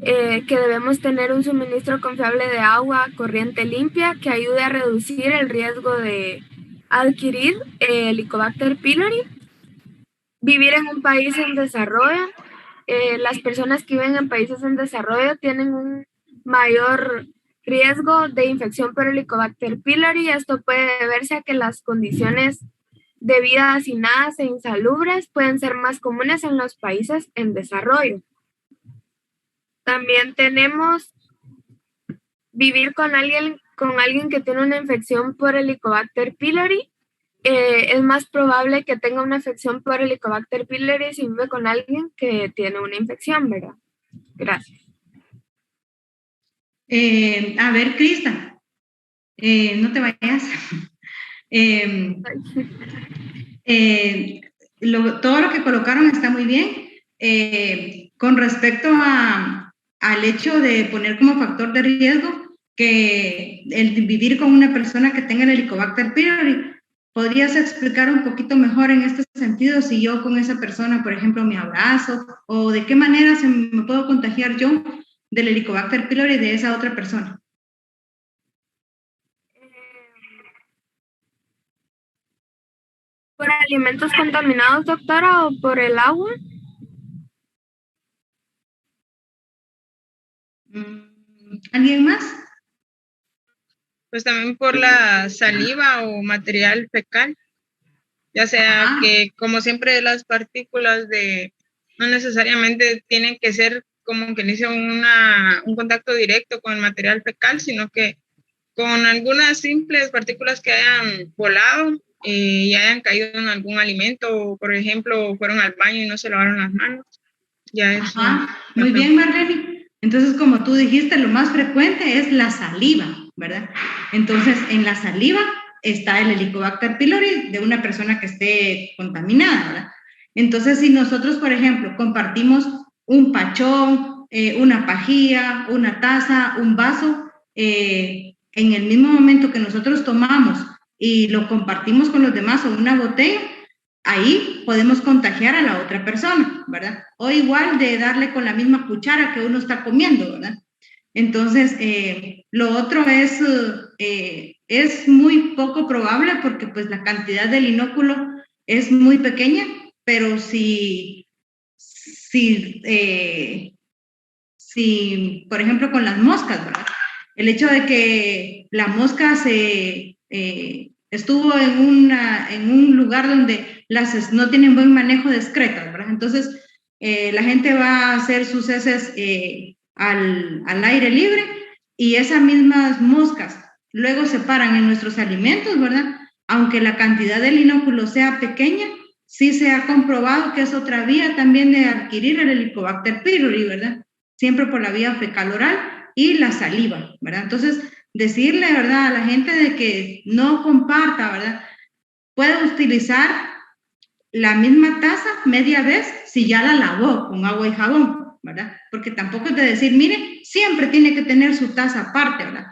que debemos tener un suministro confiable de agua corriente limpia que ayude a reducir el riesgo de adquirir Helicobacter pylori. Vivir en un país en desarrollo. Las personas que viven en países en desarrollo tienen un mayor riesgo de infección por Helicobacter pylori. Esto puede deberse a que las condiciones de vida hacinadas e insalubres pueden ser más comunes en los países en desarrollo. También tenemos vivir con alguien que tiene una infección por Helicobacter pylori. Es más probable que tenga una infección por Helicobacter pylori si vive con alguien que tiene una infección, ¿verdad? Gracias. A ver, Crista, no te vayas. Todo lo que colocaron está muy bien. Con respecto al hecho de poner como factor de riesgo que el vivir con una persona que tenga el Helicobacter pylori, ¿podrías explicar un poquito mejor en este sentido si yo con esa persona, por ejemplo, me abrazo o de qué manera me puedo contagiar yo del Helicobacter pylori de esa otra persona? ¿Por alimentos contaminados, doctora, o por el agua? ¿Alguien más? Pues también por la saliva o material fecal, ya sea que, como siempre, las partículas no necesariamente tienen que ser como que dice un contacto directo con el material fecal, sino que con algunas simples partículas que hayan volado y hayan caído en algún alimento, o por ejemplo, fueron al baño y no se lavaron las manos. Ya es muy bien, Marlene. Entonces, como tú dijiste, lo más frecuente es la saliva, ¿verdad? Entonces, en la saliva está el Helicobacter pylori de una persona que esté contaminada, ¿verdad? Entonces, si nosotros, por ejemplo, compartimos un pachón, una pajilla, una taza, un vaso, en el mismo momento que nosotros tomamos y lo compartimos con los demás o una botella, ahí podemos contagiar a la otra persona, ¿verdad? O igual de darle con la misma cuchara que uno está comiendo, ¿verdad? Entonces, lo otro es muy poco probable porque pues la cantidad del inóculo es muy pequeña, pero si por ejemplo, con las moscas, ¿verdad? El hecho de que la mosca estuvo en un lugar donde no tienen buen manejo de excretas, ¿verdad? Entonces, la gente va a hacer sus heces al aire libre y esas mismas moscas luego se paran en nuestros alimentos, ¿verdad? Aunque la cantidad del inóculo sea pequeña, sí se ha comprobado que es otra vía también de adquirir el Helicobacter pylori, ¿verdad? Siempre por la vía fecal oral y la saliva, ¿verdad? Entonces, decirle, ¿verdad?, a la gente de que no comparta, ¿verdad? Puede utilizar la misma taza media vez si ya la lavó con agua y jabón, ¿verdad? Porque tampoco es de decir, mire, siempre tiene que tener su taza aparte, ¿verdad?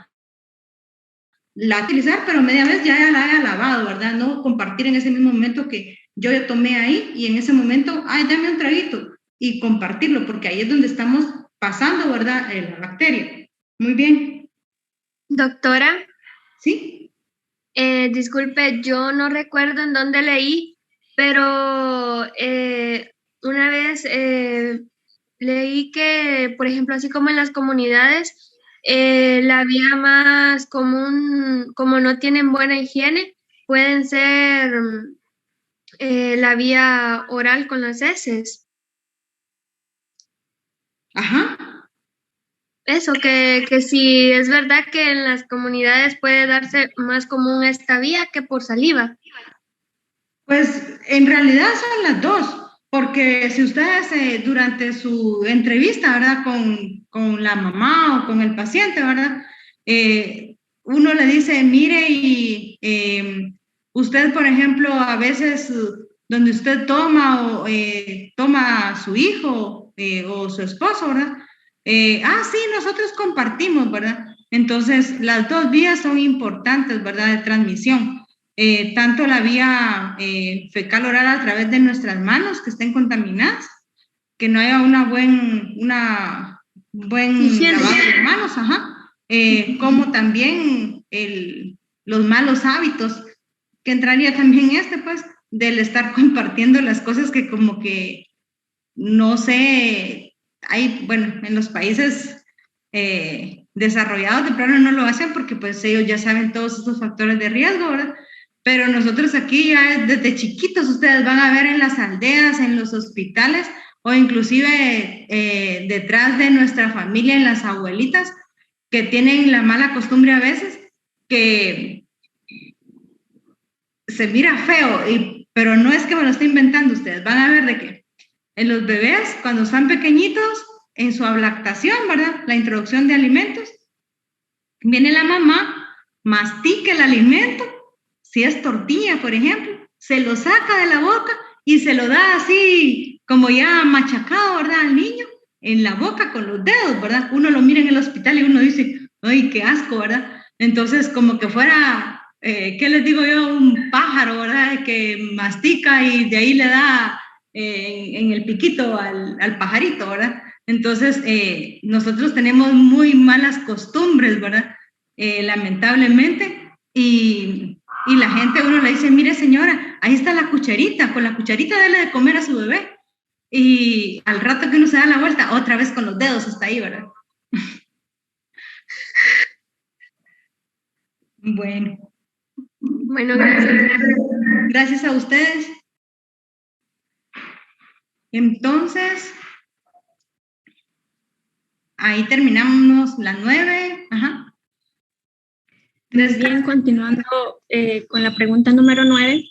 La utilizar, pero media vez ya la haya lavado, ¿verdad? No compartir en ese mismo momento que yo ya tomé ahí y en ese momento, ay, dame un traguito y compartirlo, porque ahí es donde estamos pasando, ¿verdad? La bacteria. Muy bien. Doctora. Sí. Disculpe, yo no recuerdo en dónde leí, pero una vez leí que, por ejemplo, así como en las comunidades, la vía más común, como no tienen buena higiene, pueden ser la vía oral con las heces. Ajá. Eso, que si es verdad que en las comunidades puede darse más común esta vía que por saliva. Pues en realidad son las dos, porque si ustedes durante su entrevista, ¿verdad?, con la mamá o con el paciente, ¿verdad?, uno le dice, mire, y usted, por ejemplo, a veces donde usted toma toma a su hijo o su esposo, ¿verdad? Sí, nosotros compartimos, ¿verdad? Entonces, las dos vías son importantes, ¿verdad?, de transmisión. Tanto la vía fecal oral a través de nuestras manos que estén contaminadas, que no haya una buen lavado de manos, como también los malos hábitos, que entraría también pues, del estar compartiendo las cosas que como que, no sé, hay, bueno, en los países desarrollados de plano no lo hacen porque pues ellos ya saben todos estos factores de riesgo, ¿verdad? Pero nosotros aquí ya desde chiquitos ustedes van a ver en las aldeas, en los hospitales o inclusive detrás de nuestra familia, en las abuelitas, que tienen la mala costumbre a veces que se mira feo, pero no es que me lo esté inventando, ustedes van a ver de que en los bebés, cuando están pequeñitos, en su lactación, ¿verdad? La introducción de alimentos, viene la mamá, mastica el alimento, si es tortilla, por ejemplo, se lo saca de la boca y se lo da así, como ya machacado, ¿verdad? Al niño, en la boca con los dedos, ¿verdad? Uno lo mira en el hospital y uno dice, ¡ay, qué asco!, ¿verdad? Entonces, como que fuera, ¿qué les digo yo? Un pájaro, ¿verdad? Que mastica y de ahí le da en el piquito al pajarito, ¿verdad? Entonces, nosotros tenemos muy malas costumbres, ¿verdad? Lamentablemente, y la gente, uno le dice, mire señora, ahí está la cucharita, con la cucharita dale de comer a su bebé, y al rato que uno se da la vuelta, otra vez con los dedos está ahí, ¿verdad? Bueno, gracias. Gracias a ustedes. Entonces, ahí terminamos la 9. Pues bien, continuando con la pregunta número 9,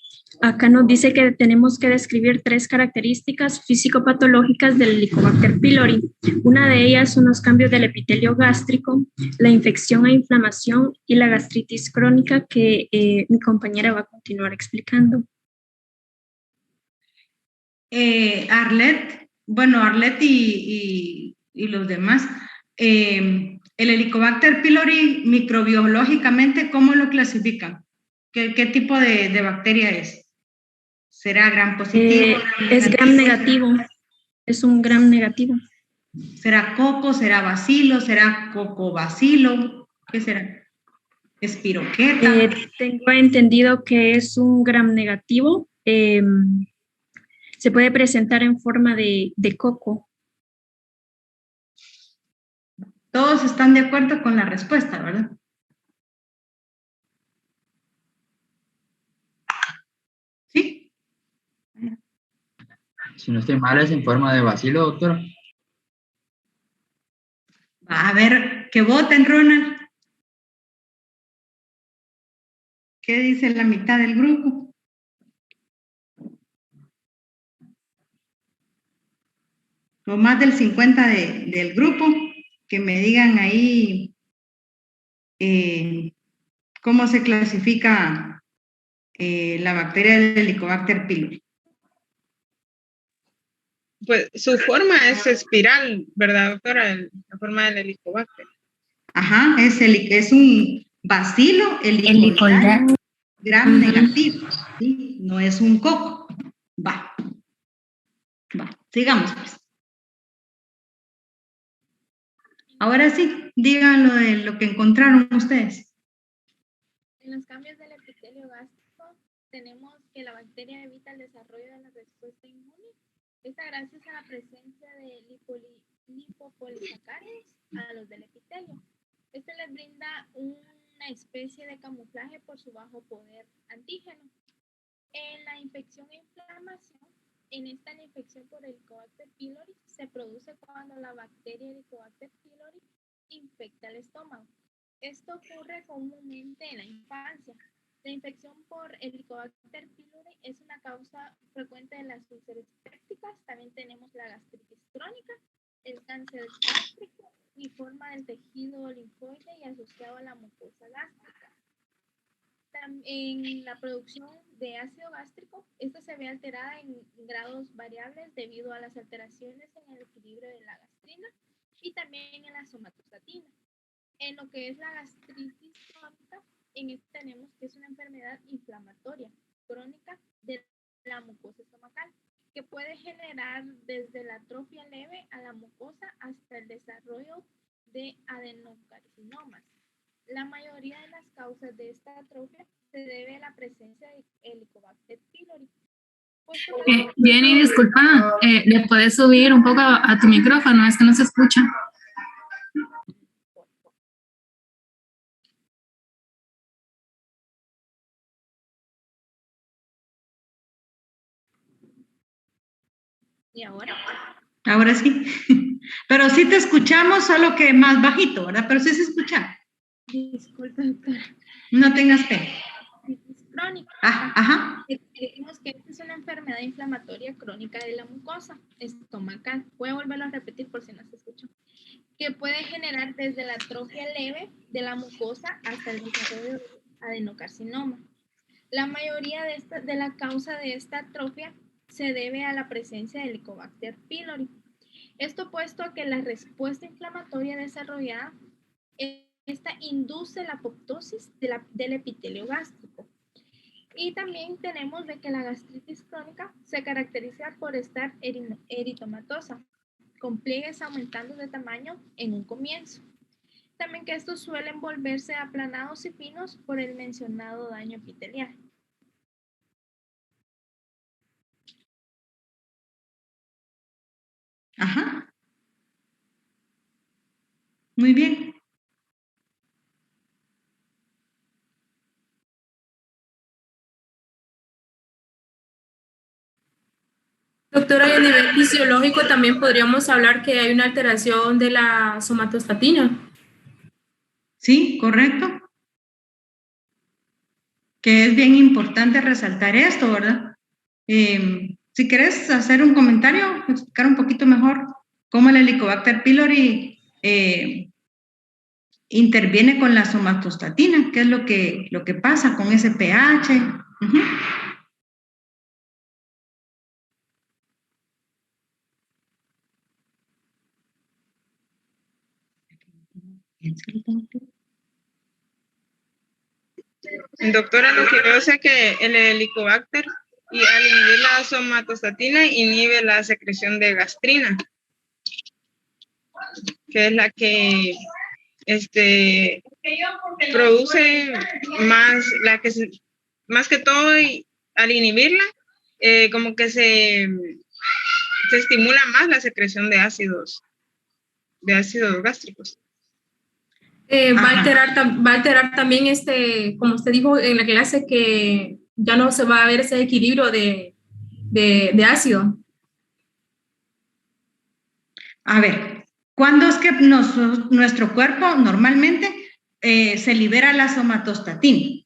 acá nos dice que tenemos que describir 3 características físico-patológicas del Helicobacter pylori. Una de ellas son los cambios del epitelio gástrico, la infección e inflamación y la gastritis crónica que mi compañera va a continuar explicando. Arlet y los demás, el Helicobacter pylori microbiológicamente, ¿cómo lo clasifican? ¿Qué tipo de bacteria es? ¿Será gram positivo? Es gram negativo, es un gram negativo. ¿Será coco? ¿Será bacilo? ¿Será cocobacilo? ¿Qué será? ¿Espiroqueta? Tengo entendido que es un gram negativo. Se puede presentar en forma de coco. Todos están de acuerdo con la respuesta, ¿verdad? ¿Sí? Si no estoy mal, es en forma de bacilo, doctora. A ver, que voten, Ronald. ¿Qué dice la mitad del grupo? O más del 50 del grupo, que me digan ahí cómo se clasifica la bacteria del Helicobacter pylori. Pues su forma es espiral, ¿verdad, doctora? La forma del Helicobacter. Ajá, es un bacilo helicoidal gram negativo, ¿sí? No es un coco. Va, sigamos pues. Ahora sí, díganlo de lo que encontraron ustedes. En los cambios del epitelio gástrico tenemos que la bacteria evita el desarrollo de la respuesta inmune. Esta gracias a la presencia de lipopolisacáridos a los del epitelio. Esto les brinda una especie de camuflaje por su bajo poder antígeno. En la infección e inflamación, en esta infección por Helicobacter pylori se produce cuando la bacteria Helicobacter pylori infecta el estómago. Esto ocurre comúnmente en la infancia. La infección por Helicobacter pylori es una causa frecuente de las úlceras pépticas. También tenemos la gastritis crónica, el cáncer gástrico y forma del tejido linfoide y asociado a la mucosa gástrica. En la producción de ácido gástrico, esta se ve alterada en grados variables debido a las alteraciones en el equilibrio de la gastrina y también en la somatostatina. En lo que es la gastritis crónica, en esto tenemos que es una enfermedad inflamatoria crónica de la mucosa estomacal. que puede generar desde la atrofia leve a la mucosa hasta el desarrollo de adenocarcinomas. La mayoría de las causas de esta atrofia se debe a la presencia de Helicobacter pylori. Jenny, disculpa, ¿le puedes subir un poco a tu micrófono? Es que no se escucha. ¿Y ahora? Ahora sí. Pero sí te escuchamos, solo que más bajito, ¿verdad? Pero sí se escucha. Disculpa, doctora. No tengas pena. Crónica. Ajá. Dijimos que esta es una enfermedad inflamatoria crónica de la mucosa estomacal. Voy a volverlo a repetir por si no se escuchó. Que puede generar desde la atrofia leve de la mucosa hasta el desarrollo de adenocarcinoma. La mayoría de la causa de esta atrofia se debe a la presencia de Helicobacter pylori. Esto puesto a que la respuesta inflamatoria desarrollada esta induce la apoptosis del epitelio gástrico. Y también tenemos de que la gastritis crónica se caracteriza por estar eritomatosa, con pliegues aumentando de tamaño en un comienzo. También que estos suelen volverse aplanados y finos por el mencionado daño epitelial. Ajá. Muy bien. Doctora, y a nivel fisiológico también podríamos hablar que hay una alteración de la somatostatina. Sí, correcto. Que es bien importante resaltar esto, ¿verdad? Si quieres hacer un comentario, explicar un poquito mejor cómo el Helicobacter pylori interviene con la somatostatina, qué es lo que pasa con ese pH. Uh-huh. Doctora, lo que veo es que el Helicobacter, y al inhibir la somatostatina, inhibe la secreción de gastrina, que es la que produce más que todo, y al inhibirla, como que se estimula más la secreción de ácidos gástricos. Va a alterar también, como usted dijo en la clase, que ya no se va a ver ese equilibrio de ácido. A ver, ¿cuándo es que nuestro cuerpo normalmente se libera la somatostatina?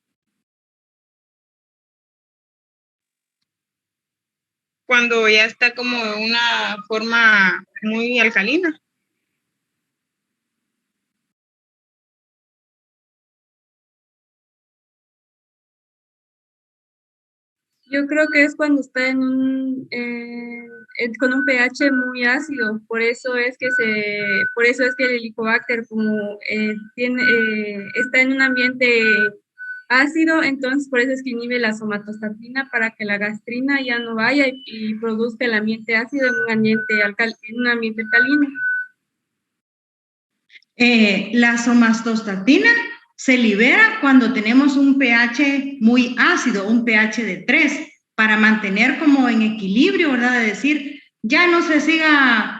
Cuando ya está como de una forma muy alcalina. Yo creo que es cuando está con un pH muy ácido, por eso es que el Helicobacter, como está en un ambiente ácido, entonces por eso es que inhibe la somatostatina para que la gastrina ya no vaya y produzca el ambiente ácido en un ambiente alcalino. La somatostatina se libera cuando tenemos un pH muy ácido, un pH de 3, para mantener como en equilibrio, ¿verdad? De decir, ya no se siga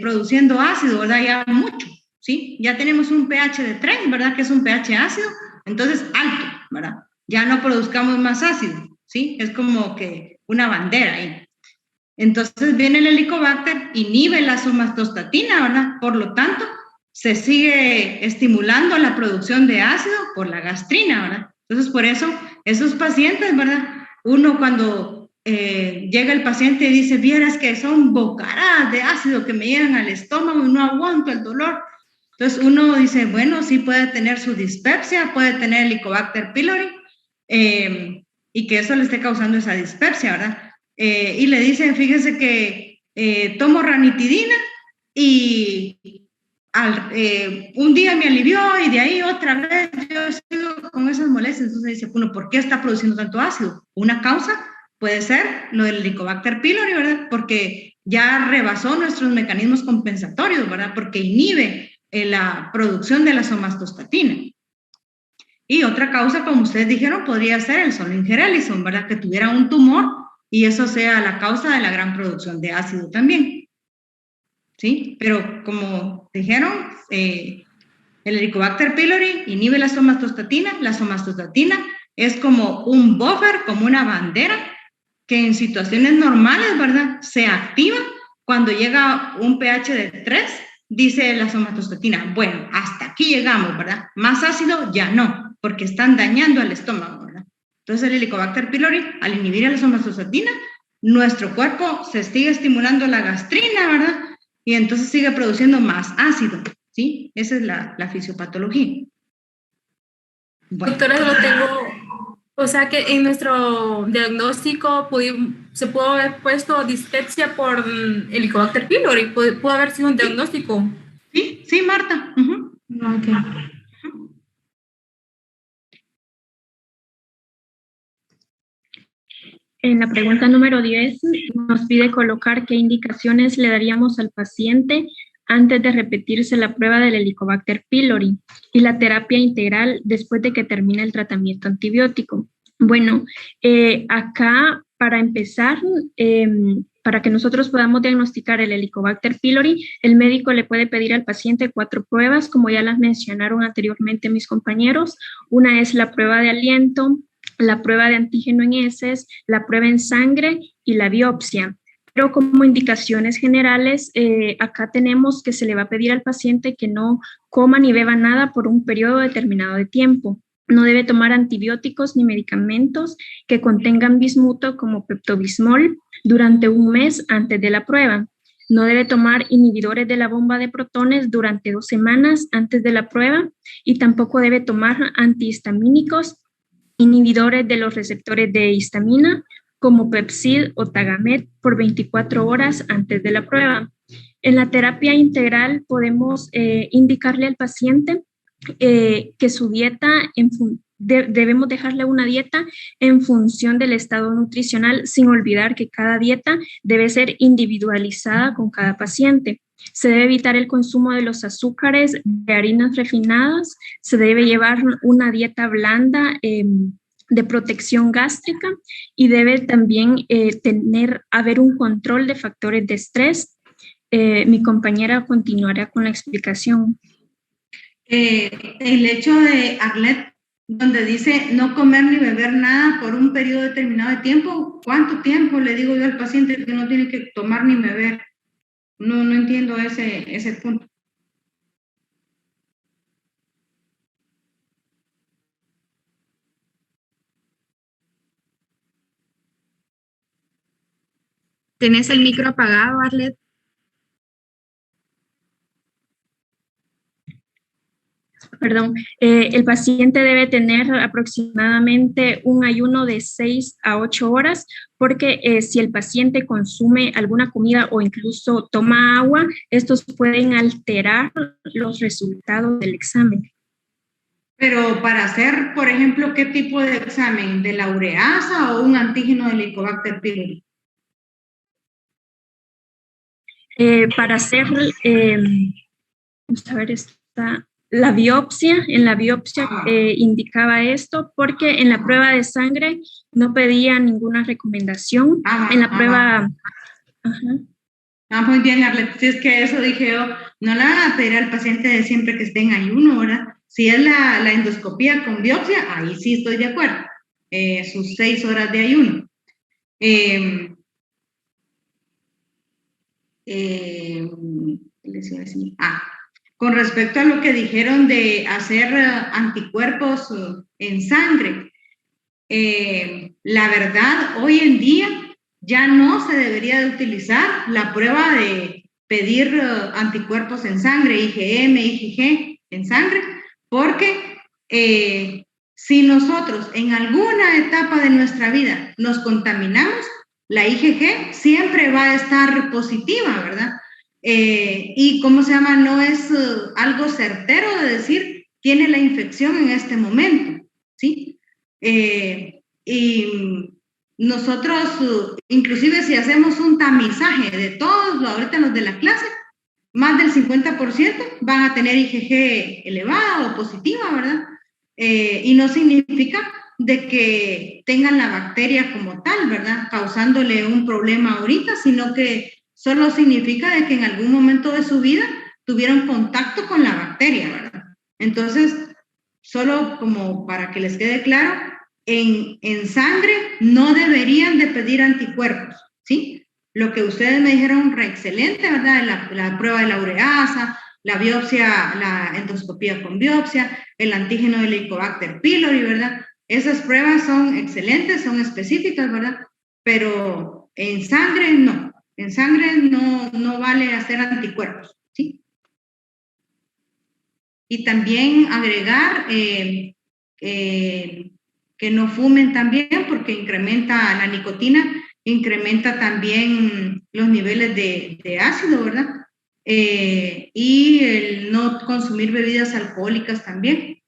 produciendo ácido, ¿verdad? Ya mucho, ¿sí? Ya tenemos un pH de 3, ¿verdad? Que es un pH ácido, entonces alto, ¿verdad? Ya no produzcamos más ácido, ¿sí? Es como que una bandera ahí. Entonces viene el Helicobacter, inhibe la somatostatina, ¿verdad? Por lo tanto, se sigue estimulando la producción de ácido por la gastrina, ¿verdad? Entonces, por eso, esos pacientes, ¿verdad? Uno cuando llega el paciente y dice, vieras que son bocaradas de ácido que me llegan al estómago y no aguanto el dolor. Entonces, uno dice, bueno, sí puede tener su dispepsia, puede tener Helicobacter pylori, y que eso le esté causando esa dispepsia, ¿verdad? Y le dicen, fíjese que tomo ranitidina y un día me alivió y de ahí otra vez yo sigo con esas molestias. Entonces dice, bueno, ¿por qué está produciendo tanto ácido? Una causa puede ser lo del Helicobacter pylori, ¿verdad? Porque ya rebasó nuestros mecanismos compensatorios, ¿verdad? Porque inhibe la producción de la somastostatina. Y otra causa, como ustedes dijeron, podría ser el Zollinger Ellison, ¿verdad? Que tuviera un tumor y eso sea la causa de la gran producción de ácido también. ¿Sí? Pero como dijeron, el Helicobacter pylori inhibe la somatostatina. La somatostatina es como un buffer, como una bandera, que en situaciones normales, ¿verdad? Se activa cuando llega un pH de 3, dice la somatostatina, bueno, hasta aquí llegamos, ¿verdad? Más ácido ya no, porque están dañando al estómago, ¿verdad? Entonces el Helicobacter pylori, al inhibir a la somatostatina, nuestro cuerpo se sigue estimulando la gastrina, ¿verdad? Y entonces sigue produciendo más ácido, ¿sí? Esa es la fisiopatología. Bueno. Doctora, lo tengo, o sea que en nuestro diagnóstico se pudo haber puesto dispepsia por Helicobacter pylori, pudo haber sido un diagnóstico. Sí, sí, Marta. Okay. En la pregunta número 10 nos pide colocar qué indicaciones le daríamos al paciente antes de repetirse la prueba del Helicobacter pylori y la terapia integral después de que termine el tratamiento antibiótico. Bueno, acá para empezar, para que nosotros podamos diagnosticar el Helicobacter pylori, el médico le puede pedir al paciente 4 pruebas, como ya las mencionaron anteriormente mis compañeros. Una es la prueba de aliento, la prueba de antígeno en heces, la prueba en sangre y la biopsia. Pero como indicaciones generales, acá tenemos que se le va a pedir al paciente que no coma ni beba nada por un periodo determinado de tiempo. No debe tomar antibióticos ni medicamentos que contengan bismuto como peptobismol durante un mes antes de la prueba. No debe tomar inhibidores de la bomba de protones durante 2 semanas antes de la prueba y tampoco debe tomar antihistamínicos, inhibidores de los receptores de histamina como Pepcid o Tagamet por 24 horas antes de la prueba. En la terapia integral podemos indicarle al paciente que su dieta, debemos dejarle una dieta en función del estado nutricional, sin olvidar que cada dieta debe ser individualizada con cada paciente. Se debe evitar el consumo de los azúcares, de harinas refinadas, se debe llevar una dieta blanda de protección gástrica y debe también haber un control de factores de estrés. Mi compañera continuará con la explicación. El hecho de Arlet, donde dice no comer ni beber nada por un periodo determinado de tiempo, ¿cuánto tiempo le digo yo al paciente que no tiene que tomar ni beber? No entiendo ese punto. ¿Tenés el micro apagado, Arlet? Perdón, el paciente debe tener aproximadamente un ayuno de 6 a 8 horas, porque si el paciente consume alguna comida o incluso toma agua, estos pueden alterar los resultados del examen. Pero para hacer, por ejemplo, ¿qué tipo de examen? ¿De la ureasa o un antígeno del Helicobacter pylori? Para hacer, vamos a ver, la biopsia, en la biopsia indicaba esto porque en la prueba de sangre no pedía ninguna recomendación. En la prueba... Muy bien, Arlet. Si es que eso dije yo, no le van a pedir al paciente de siempre que esté en ayuno, ¿verdad? Si es la endoscopía con biopsia, ahí sí estoy de acuerdo. Sus 6 horas de ayuno. Con respecto a lo que dijeron de hacer anticuerpos en sangre, la verdad, hoy en día ya no se debería de utilizar la prueba de pedir anticuerpos en sangre, IgM, IgG en sangre, porque si nosotros en alguna etapa de nuestra vida nos contaminamos, la IgG siempre va a estar positiva, ¿verdad? Y ¿cómo se llama? No es algo certero de decir tiene la infección en este momento, ¿sí? Y nosotros, inclusive si hacemos un tamizaje de todos, ahorita los de la clase, más del 50% van a tener IgG elevada o positiva, ¿verdad? Y no significa de que tengan la bacteria como tal, ¿verdad? Causándole un problema ahorita, sino que solo significa de que en algún momento de su vida tuvieron contacto con la bacteria, ¿verdad? Entonces, solo como para que les quede claro, en sangre no deberían de pedir anticuerpos, ¿sí? Lo que ustedes me dijeron, re excelente, ¿verdad? La prueba de la ureasa, la biopsia, la endoscopía con biopsia, el antígeno del Helicobacter pylori, ¿verdad? Esas pruebas son excelentes, son específicas, ¿verdad? Pero en sangre no. En sangre no vale hacer anticuerpos, ¿sí? Y también agregar que no fumen también, porque incrementa la nicotina, incrementa también los niveles de ácido, ¿verdad? Y el no consumir bebidas alcohólicas también.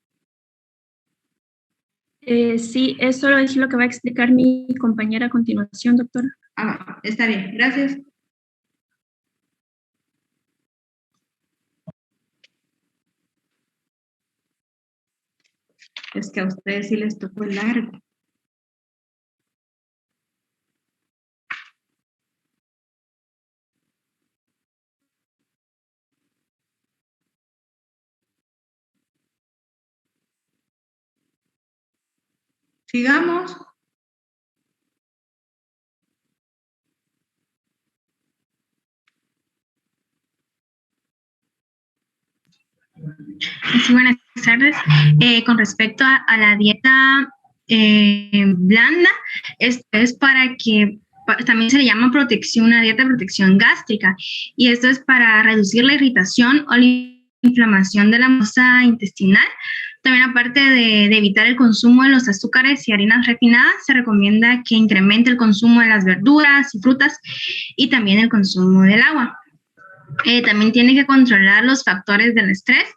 Sí, eso es lo que va a explicar mi compañera a continuación, doctora. Ah, está bien, gracias. Es que a ustedes sí les tocó el largo. Sigamos. Sí, buenas tardes. Con respecto a la dieta blanda, esto es para que también se le llama una dieta de protección gástrica, y esto es para reducir la irritación o la inflamación de la mucosa intestinal. También, aparte de evitar el consumo de los azúcares y harinas refinadas, se recomienda que incremente el consumo de las verduras y frutas y también el consumo del agua. También tiene que controlar los factores del estrés,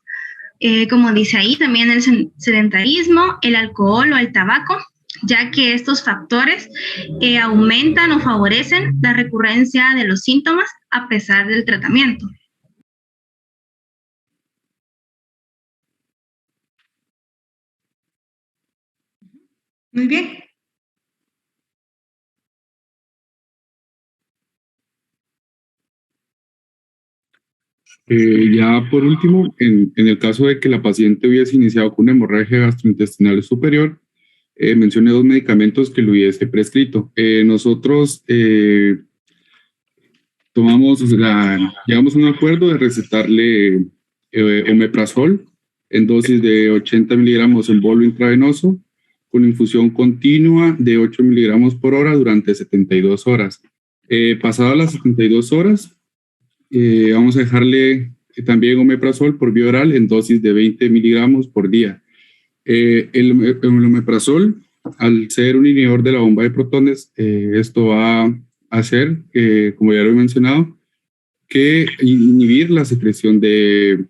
como dice ahí, también el sedentarismo, el alcohol o el tabaco, ya que estos factores aumentan o favorecen la recurrencia de los síntomas a pesar del tratamiento. Muy bien. Ya por último, en el caso de que la paciente hubiese iniciado con una hemorragia gastrointestinal superior, mencioné 2 medicamentos que le hubiese prescrito. Nosotros llegamos a un acuerdo de recetarle omeprazol en dosis de 80 miligramos en bolo intravenoso con infusión continua de 8 miligramos por hora durante 72 horas. Pasadas las 72 horas, vamos a dejarle también omeprazol por vía oral en dosis de 20 miligramos por día. El omeprazol, al ser un inhibidor de la bomba de protones, esto va a hacer, como ya lo he mencionado, que inhibir la secreción de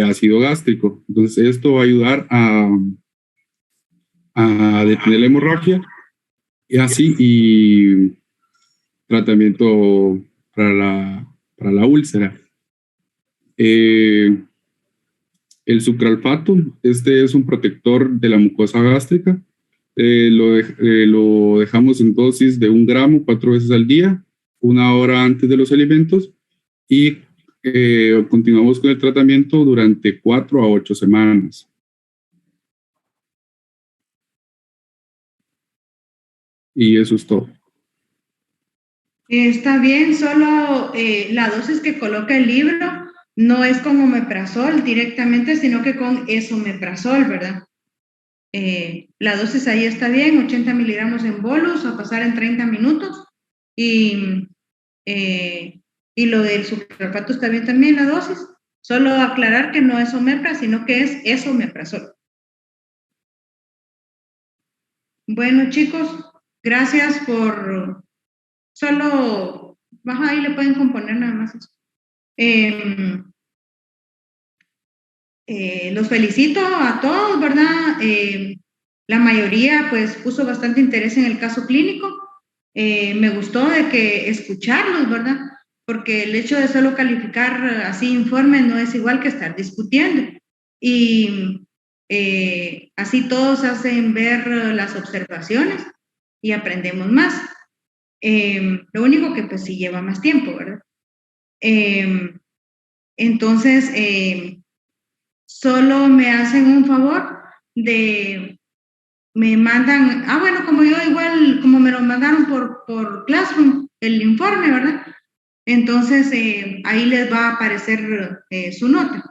ácido gástrico. Entonces, esto va a ayudar a detener la hemorragia y tratamiento para la úlcera. El sucralfato, este es un protector de la mucosa gástrica. Lo dejamos en dosis de 1 gramo 4 veces al día, 1 hora antes de los alimentos, y continuamos con el tratamiento durante 4 a 8 semanas. Y eso es todo. Está bien, solo la dosis que coloca el libro no es con omeprazol directamente, sino que con esomeprazol, ¿verdad? La dosis ahí está bien, 80 miligramos en bolos, a pasar en 30 minutos. Y lo del sucralfato está bien también, la dosis. Solo aclarar que no es omepra, sino que es esomeprazol. Bueno, chicos, gracias por... Solo, ahí le pueden componer nada más eso. Los felicito a todos, ¿verdad? La mayoría pues puso bastante interés en el caso clínico. Me gustó de que escucharlos, ¿verdad? Porque el hecho de solo calificar así informes no es igual que estar discutiendo. Y así todos hacen ver las observaciones y aprendemos más. Lo único que pues sí lleva más tiempo, ¿verdad? Entonces, solo me hacen un favor de, me mandan, bueno, como yo igual, como me lo mandaron por Classroom, el informe, ¿verdad? Entonces, ahí les va a aparecer su nota.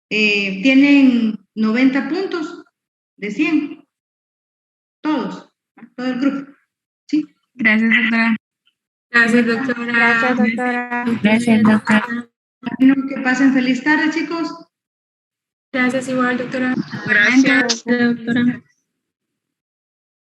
Tienen 90 puntos de 100, todos, todo el grupo. Sí. Gracias, doctora. Gracias, doctora. Gracias, doctora. Gracias, doctora. Bueno, que pasen feliz tarde, chicos. Gracias igual, doctora. Gracias. Doctora.